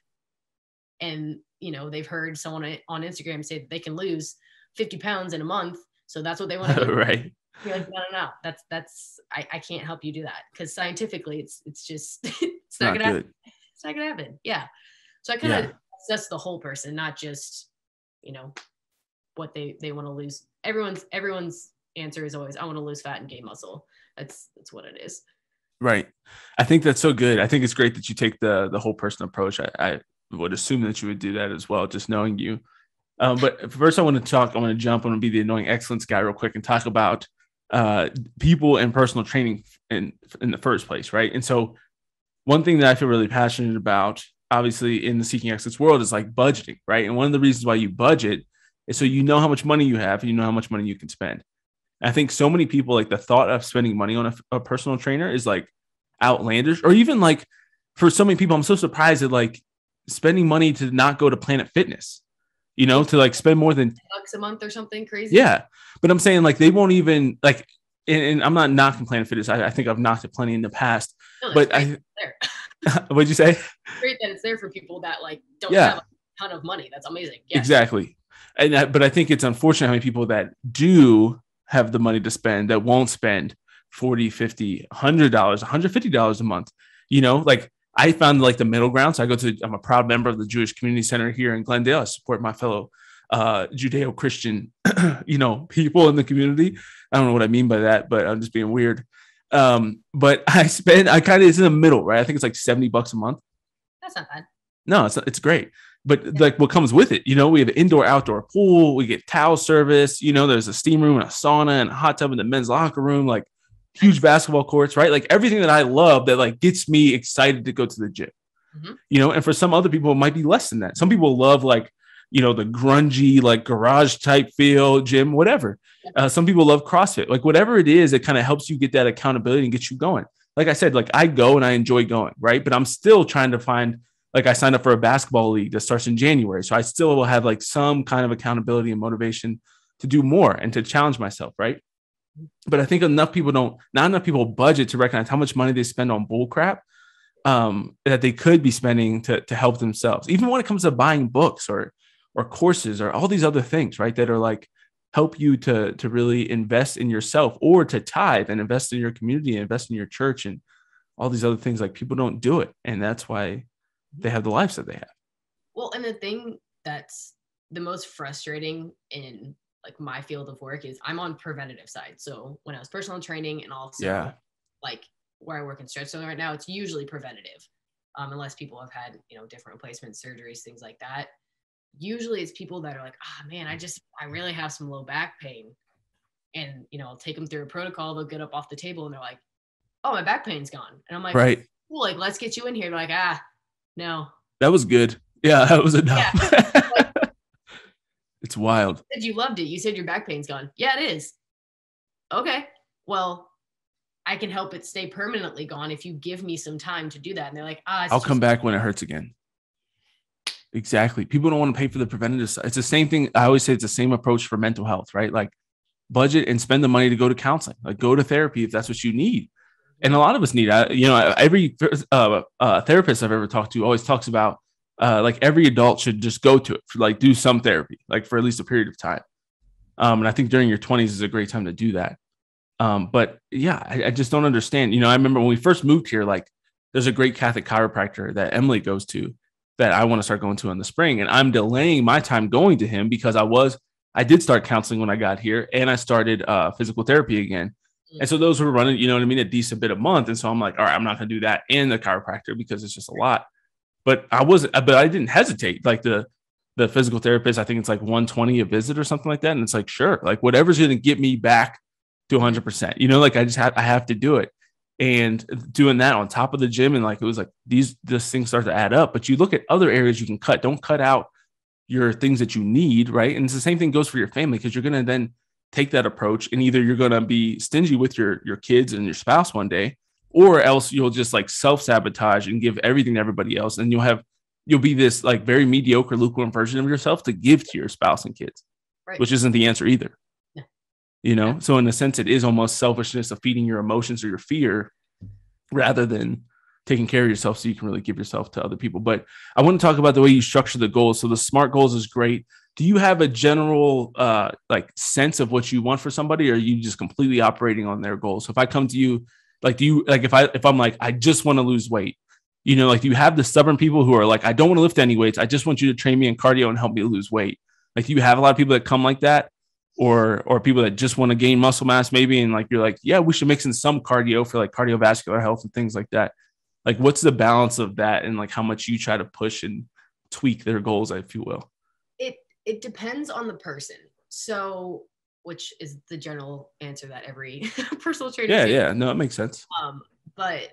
And, they've heard someone on Instagram say that they can lose 50 pounds in a month. So that's what they want to do. Right. You're like, no. I can't help you do that, because scientifically it's just, it's not going to happen. It's not going to happen. Yeah. So I kind of assess the whole person, not just, what they want to lose. Everyone's answer is always, I want to lose fat and gain muscle. That's what it is. Right. I think that's so good. I think it's great that you take the whole person approach. I would assume that you would do that as well, just knowing you. But first I want to jump on and be the annoying excellence guy real quick and talk about people and personal training in the first place. Right. And so one thing that I feel really passionate about, obviously in the seeking excellence world, is like budgeting. Right. And one of the reasons why you budget is so you know how much money you have, and you know how much money you can spend. I think so many people, like, the thought of spending money on a personal trainer is like outlandish, or even like for so many people, I'm so surprised at like spending money to not go to Planet Fitness, to like spend more than $10 a month or something crazy. Yeah. But I'm saying, like, they won't even like, and I'm not knocking Planet Fitness. I think I've knocked it plenty in the past, but what'd you say? It's great that it's there for people that like don't have a ton of money. That's amazing. Yes. Exactly. But I think it's unfortunate how many people that do have the money to spend that won't spend $40, $50, $100, $150 a month. Like, I found like the middle ground. So I'm a proud member of the Jewish Community Center here in Glendale. I support my fellow Judeo-Christian, people in the community. I don't know what I mean by that, but I'm just being weird. But it's in the middle, right? I think it's like $70 a month. That's not bad. No, it's great. But like, what comes with it, we have an indoor outdoor pool, we get towel service, there's a steam room and a sauna and a hot tub in the men's locker room, like huge basketball courts, right? Like everything that I love that like gets me excited to go to the gym, and for some other people, it might be less than that. Some people love like, the grungy, like garage type feel gym, whatever. Some people love CrossFit, like whatever it is, it kind of helps you get that accountability and get you going. Like I said, like I go and I enjoy going, right? But I'm still trying to find, like, I signed up for a basketball league that starts in January. So I still will have like some kind of accountability and motivation to do more and to challenge myself. Right. But I think not enough people budget to recognize how much money they spend on bull crap. that they could be spending to help themselves, even when it comes to buying books or courses or all these other things, right? That are like help you to really invest in yourself, or to tithe and invest in your community and invest in your church and all these other things. Like, people don't do it. And that's why they have the lives that they have. Well, and the thing that's the most frustrating in like my field of work is I'm on preventative side. So when I was personal training and also like where I work in stretch zone right now, it's usually preventative. Unless people have had, different replacement surgeries, things like that. Usually it's people that are like, oh man, I really have some low back pain. And, I'll take them through a protocol. They'll get up off the table and they're like, oh, my back pain's gone. And I'm like, right. Cool, like, let's get you in here. They're like, no. That was good. Yeah, that was enough. Yeah. Like, it's wild. You said you loved it. You said your back pain's gone. Yeah, it is. Okay. Well, I can help it stay permanently gone if you give me some time to do that. And they're like, I'll come back when it hurts again. Exactly. People don't want to pay for the preventative side. It's the same thing. I always say it's the same approach for mental health, right? Like, budget and spend the money to go to counseling, like go to therapy if that's what you need. And a lot of us need, every therapist I've ever talked to always talks about like every adult should just go to it, for, like do some therapy, like for at least a period of time. And I think during your 20s is a great time to do that. But yeah, I just don't understand. I remember when we first moved here, like there's a great Catholic chiropractor that Emily goes to that I want to start going to in the spring. And I'm delaying my time going to him because I did start counseling when I got here, and I started physical therapy again. And so those were running, a decent bit a month. And so I'm like, all right, I'm not going to do that and the chiropractor because it's just a lot. But I didn't hesitate. Like the physical therapist, I think it's like $120 a visit or something like that. And it's like, sure, like whatever's going to get me back to 100%, like I have to do it. And doing that on top of the gym. And like, it was like these things start to add up, but you look at other areas you can cut. Don't cut out your things that you need. Right. And it's the same thing goes for your family, because you're going to then take that approach, and either you're going to be stingy with your kids and your spouse one day, or else you'll just like self-sabotage and give everything to everybody else. And you'll be this like very mediocre, lukewarm version of yourself to give to your spouse and kids, right, which isn't the answer either. Yeah. So in a sense, it is almost selfishness of feeding your emotions or your fear rather than taking care of yourself so you can really give yourself to other people. But I want to talk about the way you structure the goals. So the SMART goals is great. Do you have a general like sense of what you want for somebody, or are you just completely operating on their goals? So if I come to you, like, do you like if I'm like, I just want to lose weight, like, do you have the stubborn people who are like, I don't want to lift any weights, I just want you to train me in cardio and help me lose weight? Like, do you have a lot of people that come like that, or people that just want to gain muscle mass maybe, and like you're like, yeah, we should mix in some cardio for like cardiovascular health and things like that? Like, what's the balance of that, and like how much you try to push and tweak their goals, if you will? It depends on the person. So, which is the general answer that every personal trainer says. Yeah. No, it makes sense. But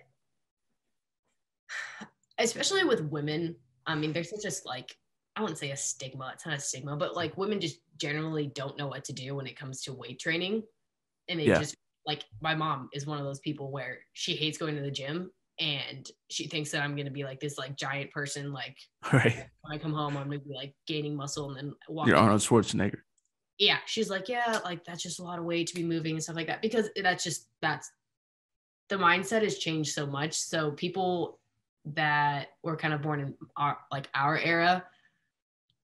especially with women, I mean, there's such a, like, I wouldn't say a stigma. It's not a stigma, but like women just generally don't know what to do when it comes to weight training. And they just, like, my mom is one of those people where she hates going to the gym, and she thinks that I'm going to be like this like giant person. Like, right, when I come home, I'm going to be like gaining muscle and then walking. You're Arnold Schwarzenegger. Yeah. She's like, yeah, like that's just a lot of weight to be moving and stuff like that, because that's the mindset has changed so much. So people that were kind of born in our era,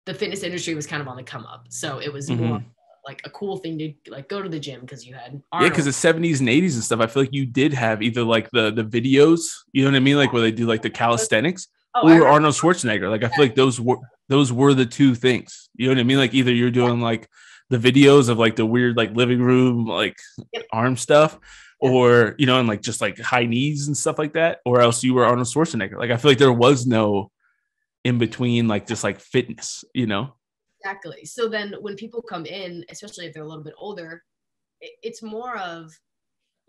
the fitness industry was kind of on the come up. So it was more like a cool thing to like go to the gym because you had Arnold. Yeah, because the 70s and 80s and stuff, I feel like you did have either like the videos, you know what I mean, like where they do like the calisthenics, or Arnold Schwarzenegger. Like, I feel like those were the two things, you know what I mean? Like, either you're doing like the videos of like the weird like living room like arm stuff, or and like just like high knees and stuff like that, or else you were Arnold Schwarzenegger. Like, I feel like there was no in between, like just like fitness. Exactly. So then when people come in, especially if they're a little bit older, it's more of,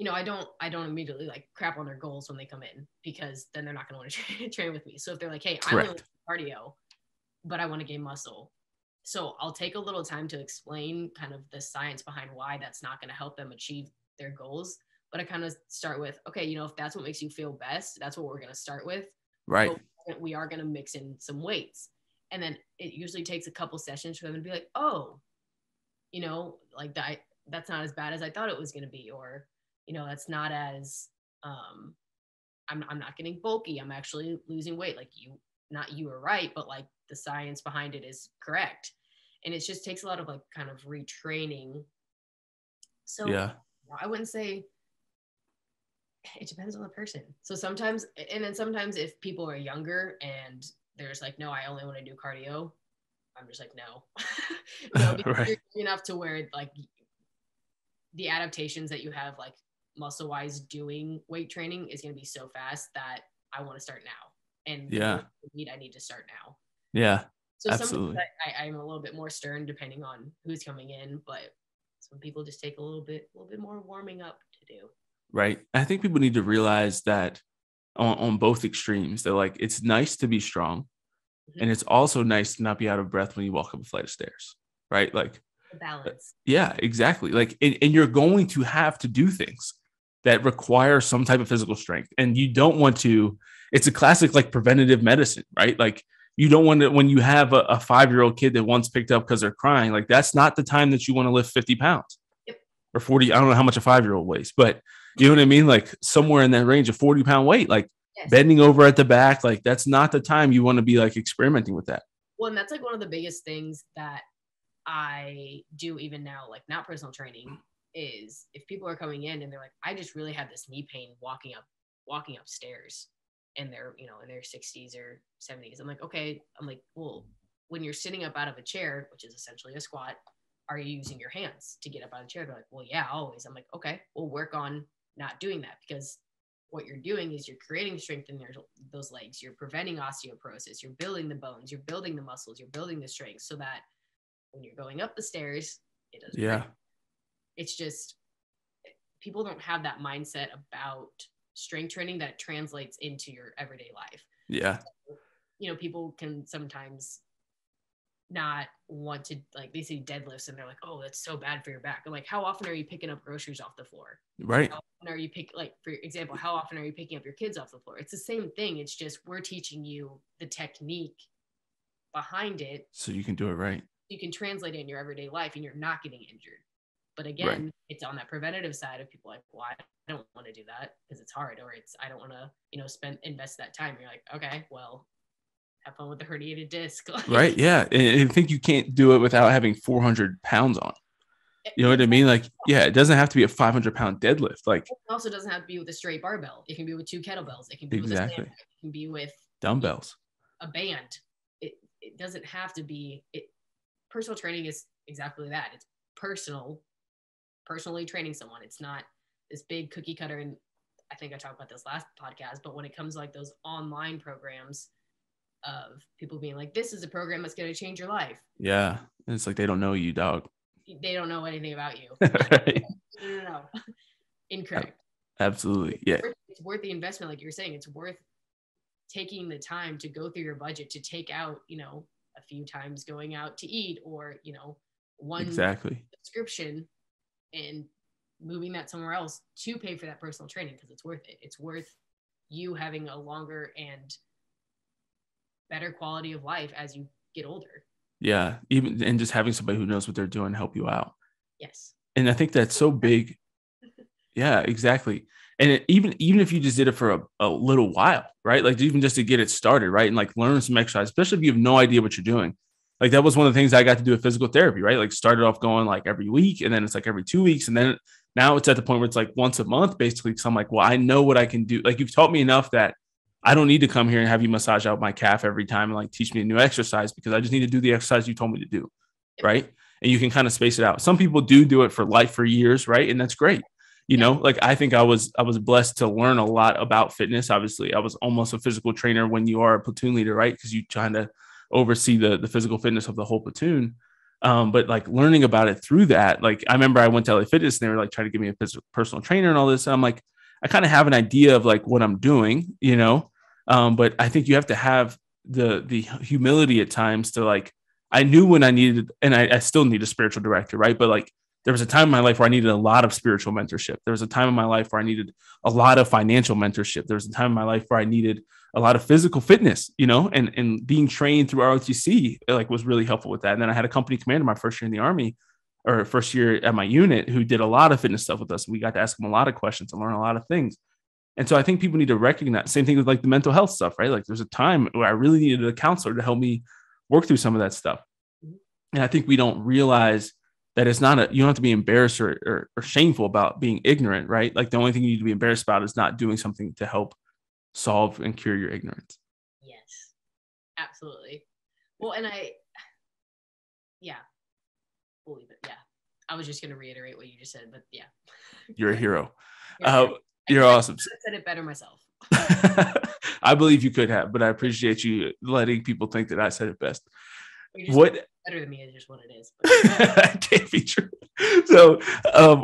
I don't immediately like crap on their goals when they come in, because then they're not going to want to train with me. So if they're like, hey, I want to cardio, but I want to gain muscle. So I'll take a little time to explain kind of the science behind why that's not going to help them achieve their goals. But I kind of start with, okay, if that's what makes you feel best, that's what we're going to start with. Right. But we are going to mix in some weights. And then it usually takes a couple sessions for them to be like, oh, like that's not as bad as I thought it was going to be. Or, that's not as, I'm not getting bulky. I'm actually losing weight. Like not you are right, but like the science behind it is correct. And it just takes a lot of like kind of retraining. So yeah, I wouldn't say, it depends on the person. So sometimes, and then sometimes if people are younger and there's like, no, I only want to do cardio, I'm just like, no, no, because right. you're enough to where like the adaptations that you have, like muscle wise doing weight training is going to be so fast that I want to start now. And the Yeah, I need to start now. yeah, So sometimes absolutely. I'm a little bit more stern depending on who's coming in, but some people just take a little bit more warming up to do. Right. I think people need to realize that on both extremes, that like it's nice to be strong, Mm-hmm. and it's also nice to not be out of breath when you walk up a flight of stairs. Right. Like, The balance. yeah, exactly. Like, and you're going to have to do things that require some type of physical strength, and you don't want to. It's a classic like preventative medicine, right? Like, you don't want to, when you have a 5-year-old kid that once picked up because they're crying, like that's not the time that you want to lift 50 pounds. Yep. Or 40. I don't know how much a 5-year-old weighs, but you know what I mean? Like somewhere in that range of 40-pound weight, like Yes. bending over at the back, like that's not the time you want to be like experimenting with that. Well, and that's like one of the biggest things that I do even now, like not personal training, is if people are coming in and they're like, I just really have this knee pain walking upstairs, and they're, you know, in their 60s or 70s. I'm like, okay. I'm like, well, when you're sitting up out of a chair, which is essentially a squat, are you using your hands to get up out of the chair? They're like, well, yeah, always. I'm like, okay, we'll work on not doing that, because what you're doing is you're creating strength in those legs. You're preventing osteoporosis. You're building the bones. You're building the muscles. You're building the strength, so that when you're going up the stairs, it doesn't hurt. It's just people don't have that mindset about strength training that translates into your everyday life. Yeah. So, you know, people can sometimes not want to, like, they see deadlifts and they're like, oh, that's so bad for your back. I'm like, how often are you picking up groceries off the floor? Right. How often are you like, for example, how often are you picking up your kids off the floor? It's the same thing. It's just we're teaching you the technique behind it, so you can do it right. You can translate it in your everyday life and you're not getting injured. But again, right, it's on that preventative side of people like, well, I don't want to do that because it's hard, or I don't want to, you know, invest that time. You're like, okay, well, have fun with the herniated disc. Right. Yeah. And I think you can't do it without having 400 pounds on. You know what I mean? Like, yeah, it doesn't have to be a 500-pound deadlift. Like, it also doesn't have to be with a straight barbell. It can be with 2 kettlebells. It can be with a stand. It can be with dumbbells, a band. It doesn't have to be it. Personal training is exactly that. It's personally training someone. It's not this big cookie cutter. And I think I talked about this last podcast, but when it comes to like those online programs of people being like, this is a program that's going to change your life. Yeah. And it's like, they don't know you, dog. They don't know anything about you. Right. No. Incorrect. Absolutely. Yeah. It's worth the investment. Like you're saying, it's worth taking the time to go through your budget to take out, you know, a few times going out to eat, or, you know, one subscription and moving that somewhere else to pay for that personal training, because it's worth it. It's worth you having a longer and better quality of life as you get older. Yeah. Even, and just having somebody who knows what they're doing help you out. Yes. And I think that's so big. Yeah, exactly. And even if you just did it for a little while, right? Like even just to get it started, right? And like learn some exercise, especially if you have no idea what you're doing. Like that was one of the things I got to do with physical therapy, right? Like started off going like every week, and then it's like every 2 weeks. And then now it's at the point where it's like once a month, basically. So I'm like, well, I know what I can do. Like you've taught me enough that I don't need to come here and have you massage out my calf every time and like teach me a new exercise, because I just need to do the exercise you told me to do. Right. And you can kind of space it out. Some people do it for life, for years. Right. And that's great. You know, like I think I was blessed to learn a lot about fitness. Obviously, I was almost a physical trainer when you are a platoon leader, right? Because you trying to oversee the physical fitness of the whole platoon. But like learning about it through that, like I remember I went to LA Fitness and they were like trying to give me a personal trainer and all this. And I'm like, I kind of have an idea of like what I'm doing, you know. But I think you have to have the humility at times to like, I knew when I needed, and I still need a spiritual director, right? But like, there was a time in my life where I needed a lot of spiritual mentorship. There was a time in my life where I needed a lot of financial mentorship. There was a time in my life where I needed a lot of physical fitness, you know, and being trained through ROTC like was really helpful with that. And then I had a company commander my first year in the Army, or first year at my unit, who did a lot of fitness stuff with us. We got to ask him a lot of questions and learn a lot of things. And so I think people need to recognize, same thing with like the mental health stuff, right? Like there's a time where I really needed a counselor to help me work through some of that stuff. And I think we don't realize that it's not you don't have to be embarrassed or shameful about being ignorant, right? Like the only thing you need to be embarrassed about is not doing something to help solve and cure your ignorance. Yes, absolutely. Well, and yeah, believe it. Yeah. I was just going to reiterate what you just said, but yeah. You're a hero. You're awesome. I said it better myself. I believe you could have, but I appreciate you letting people think that I said it best. What better than me is just what it is. It can't be true. So,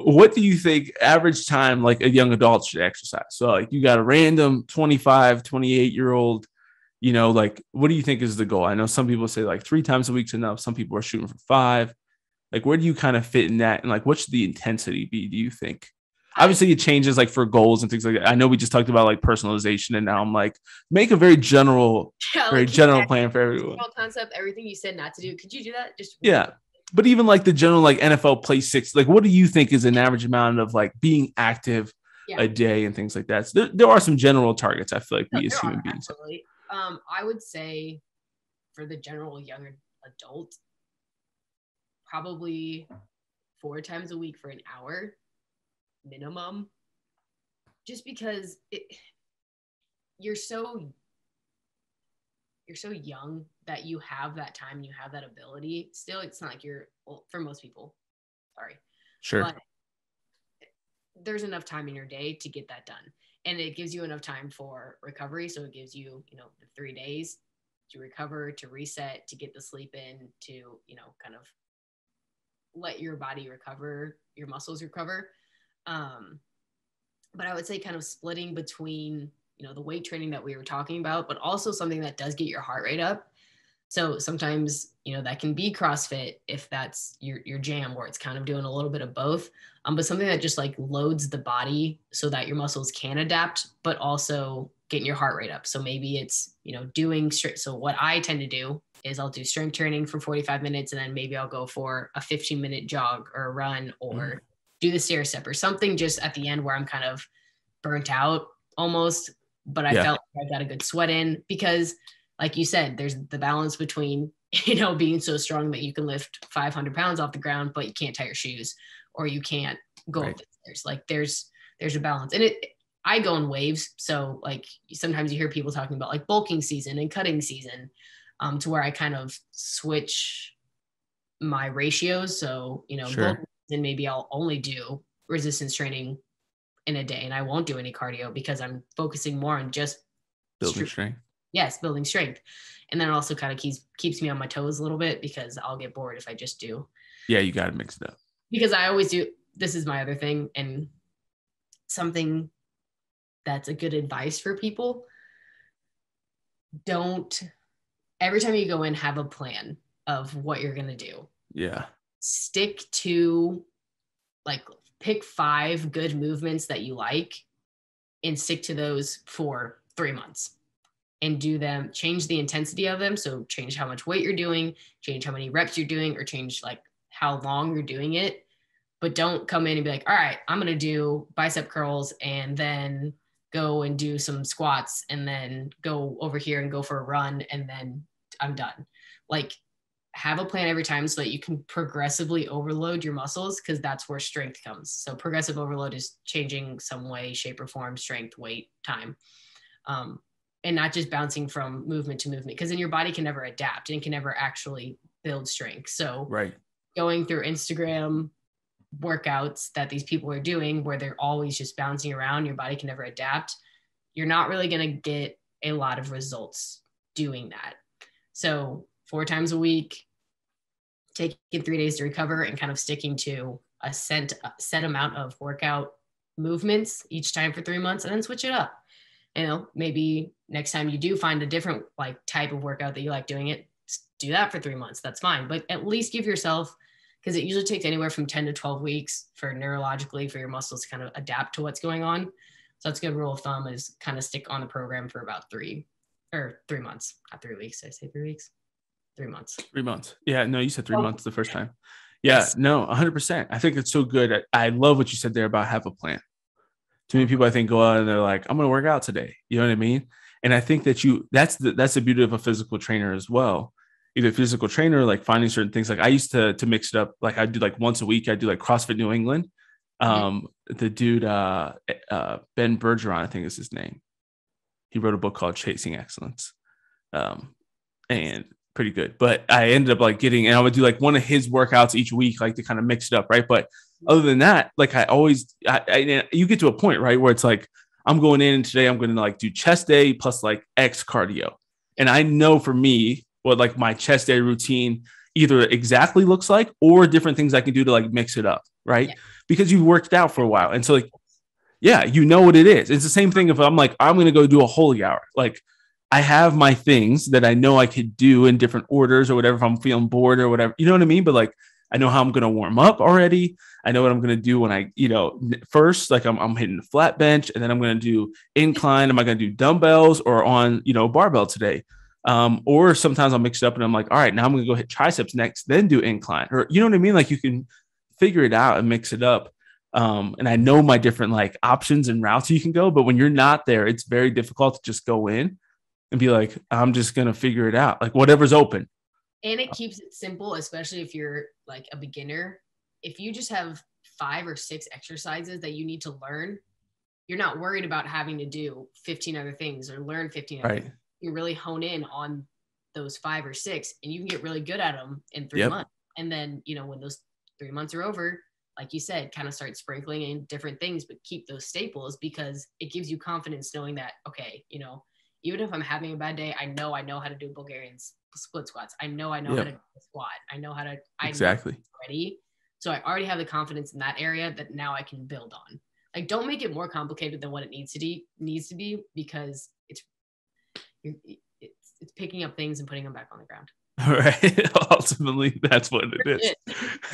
what do you think average time like a young adult should exercise? So, like you got a random 25, 28-year-old, like what do you think is the goal? I know some people say like 3 times a week's enough. Some people are shooting for 5. Like, where do you kind of fit in that? And like, what should the intensity be, do you think? Obviously, it changes like for goals and things like that. I know we just talked about like personalization, and now I'm like, make a very general plan for everyone. Concept, everything you said not to do. Could you do that? Just yeah. But even like the general like NFL play 6, like what do you think is an average amount of like being active a day and things like that? So there are some general targets I feel like we as human beings. Absolutely. I would say for the general young adult, probably 4 times a week for an hour minimum, just because you're so young that you have that time, you have that ability. Still, it's not like for most people, sure, but there's enough time in your day to get that done, and it gives you enough time for recovery. So it gives you the 3 days to recover, to reset, to get the sleep in, to kind of let your body recover, your muscles recover. But I would say kind of splitting between, the weight training that we were talking about, but also something that does get your heart rate up. So sometimes, that can be CrossFit if that's your jam, where it's kind of doing a little bit of both. But something that just like loads the body so that your muscles can adapt, but also getting your heart rate up. So maybe it's, doing straight. So what I tend to do is I'll do strength training for 45 minutes, and then maybe I'll go for a 15-minute jog or a run or do the stair step or something just at the end where I'm kind of burnt out almost, but I felt like I got a good sweat in, because like you said, there's the balance between, being so strong that you can lift 500 pounds off the ground, but you can't tie your shoes or you can't go up the stairs. Like there's a balance, and I go in waves. So like sometimes you hear people talking about like bulking season and cutting season, to where I kind of switch my ratios. So, bulking season, maybe I'll only do resistance training in a day, and I won't do any cardio because I'm focusing more on just building strength. Yes, building strength. And then it also kind of keeps me on my toes a little bit, because I'll get bored if I just do. Yeah, you got to mix it up. Because I always do. This is my other thing, and something that's a good advice for people. Don't, every time you go in, have a plan of what you're going to do. Yeah. Stick to, like, pick 5 good movements that you like and stick to those for 3 months and do them, change the intensity of them. So change how much weight you're doing, change how many reps you're doing, or change like how long you're doing it. But don't come in and be like, all right, I'm going to do bicep curls and then go and do some squats and then go over here and go for a run and then I'm done. Like, have a plan every time so that you can progressively overload your muscles, because that's where strength comes. So progressive overload is changing some way, shape, or form, strength, weight, time. And not just bouncing from movement to movement, because then your body can never adapt and can never actually build strength. So going through Instagram workouts that these people are doing where they're always just bouncing around, your body can never adapt. You're not really going to get a lot of results doing that. So 4 times a week, taking 3 days to recover, and kind of sticking to a set amount of workout movements each time for 3 months, and then switch it up. Maybe next time you do find a different like type of workout that you like doing, it, do that for 3 months. That's fine. But at least give yourself, because it usually takes anywhere from 10 to 12 weeks for neurologically for your muscles to kind of adapt to what's going on. So that's a good rule of thumb, is kind of stick on the program for about 3 months, not 3 weeks. Did I say 3 weeks? 3 months. 3 months. Yeah, no, you said 3 months the first time. Yeah, no, 100%. I think it's so good. I love what you said there about have a plan. Too many people, I think, go out and they're like, I'm going to work out today. You know what I mean? And I think that that's the beauty of a physical trainer as well. Either physical trainer, like finding certain things. Like I used to mix it up. Like I do like once a week, I do like CrossFit New England. The dude, Ben Bergeron, I think is his name. He wrote a book called Chasing Excellence. And pretty good. But I ended up like and I would do like one of his workouts each week, like to kind of mix it up. Right. But other than that, like you get to a point, right, where it's like, I'm going in and today I'm going to like do chest day plus like X cardio. And I know for me what like my chest day routine either exactly looks like or different things I can do to like mix it up. Right. Yeah. Because you worked out for a while. And so like, yeah, you know what it is. It's the same thing if I'm like, I'm going to go do a holy hour. Like I have my things that I know I could do in different orders or whatever, if I'm feeling bored or whatever, you know what I mean? But like, I know how I'm going to warm up already. I know what I'm going to do when I, first, like I'm hitting the flat bench and then I'm going to do incline. Am I going to do dumbbells or on, barbell today? Or sometimes I'll mix it up and I'm like, all right, now I'm going to go hit triceps next, then do incline, or you know what I mean? Like you can figure it out and mix it up. And I know my different like options and routes you can go, but when you're not there, it's very difficult to just go in and be like, I'm just going to figure it out. Like whatever's open. And it keeps it simple, especially if you're like a beginner. If you just have 5 or 6 exercises that you need to learn, you're not worried about having to do 15 other things or learn 15 other things. You really hone in on those 5 or 6 and you can get really good at them in 3 months. And then, when those 3 months are over, like you said, kind of start sprinkling in different things, but keep those staples because it gives you confidence knowing that, okay, even if I'm having a bad day, I know how to do Bulgarian split squats. I know how to do a squat. I know exactly already. So I already have the confidence in that area that now I can build on. Like, don't make it more complicated than what it needs to be because it's picking up things and putting them back on the ground. All right. Ultimately, that's what it is.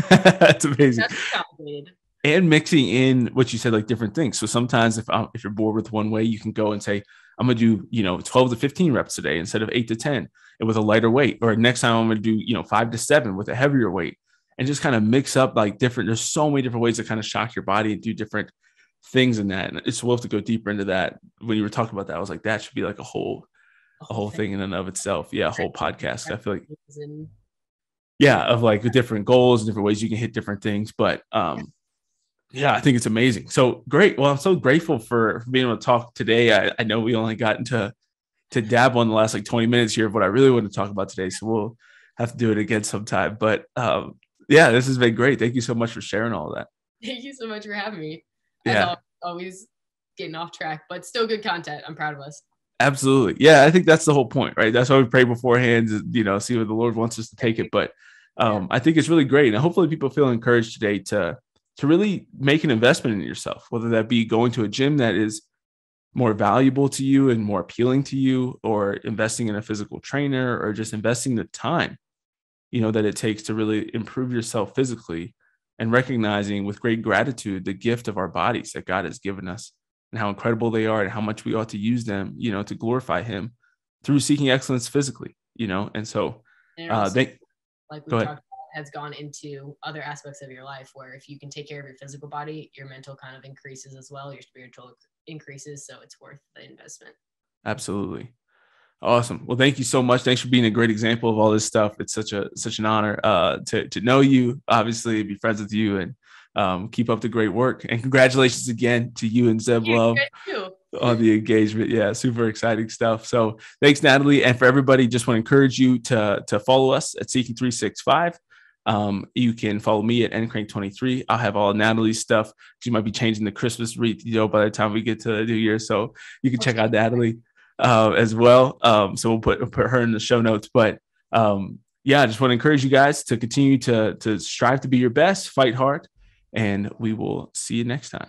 That's amazing. That's complicated. And mixing in what you said, like different things. So sometimes if you're bored with one way, you can go and say, I'm going to do, 12 to 15 reps today instead of 8 to 10 and with a lighter weight. Or next time I'm going to do, 5 to 7 with a heavier weight and just kind of mix up like different. There's so many different ways to kind of shock your body and do different things in that. And we'll have to go deeper into that. When you were talking about that, I was like, that should be like a whole thing in and of itself. Yeah. A whole podcast. I feel like, of like different goals and different ways you can hit different things. But, yeah, I think it's amazing. So great. Well, I'm so grateful for being able to talk today. I know we only got to dabble in the last like 20 minutes here of what I really want to talk about today. So we'll have to do it again sometime. But yeah, this has been great. Thank you so much for sharing all of that. Thank you so much for having me. Yeah. Always getting off track, but still good content. I'm proud of us. Absolutely. Yeah, I think that's the whole point, right? That's why we pray beforehand, see where the Lord wants us to take it. But I think it's really great. And hopefully people feel encouraged today to really make an investment in yourself, whether that be going to a gym that is more valuable to you and more appealing to you, or investing in a physical trainer, or just investing the time, that it takes to really improve yourself physically, and recognizing with great gratitude the gift of our bodies that God has given us and how incredible they are and how much we ought to use them, to glorify him through seeking excellence physically, and so like we talked about, has gone into other aspects of your life where if you can take care of your physical body, your mental kind of increases as well, your spiritual increases, so it's worth the investment. Absolutely. Awesome. Well, thank you so much. Thanks for being a great example of all this stuff. It's such an honor to know you, obviously, be friends with you, and keep up the great work. And congratulations again to you and Zeb Love on the engagement. Yeah, super exciting stuff. So thanks, Natalie. And for everybody, just want to encourage you to follow us at Seeking 365. You can follow me at ncrank23. I'll have all Natalie's stuff. She might be changing the Christmas wreath, by the time we get to the new year. So you can check out Natalie as well. So we'll put her in the show notes. But I just want to encourage you guys to continue to strive to be your best, fight hard, and we will see you next time.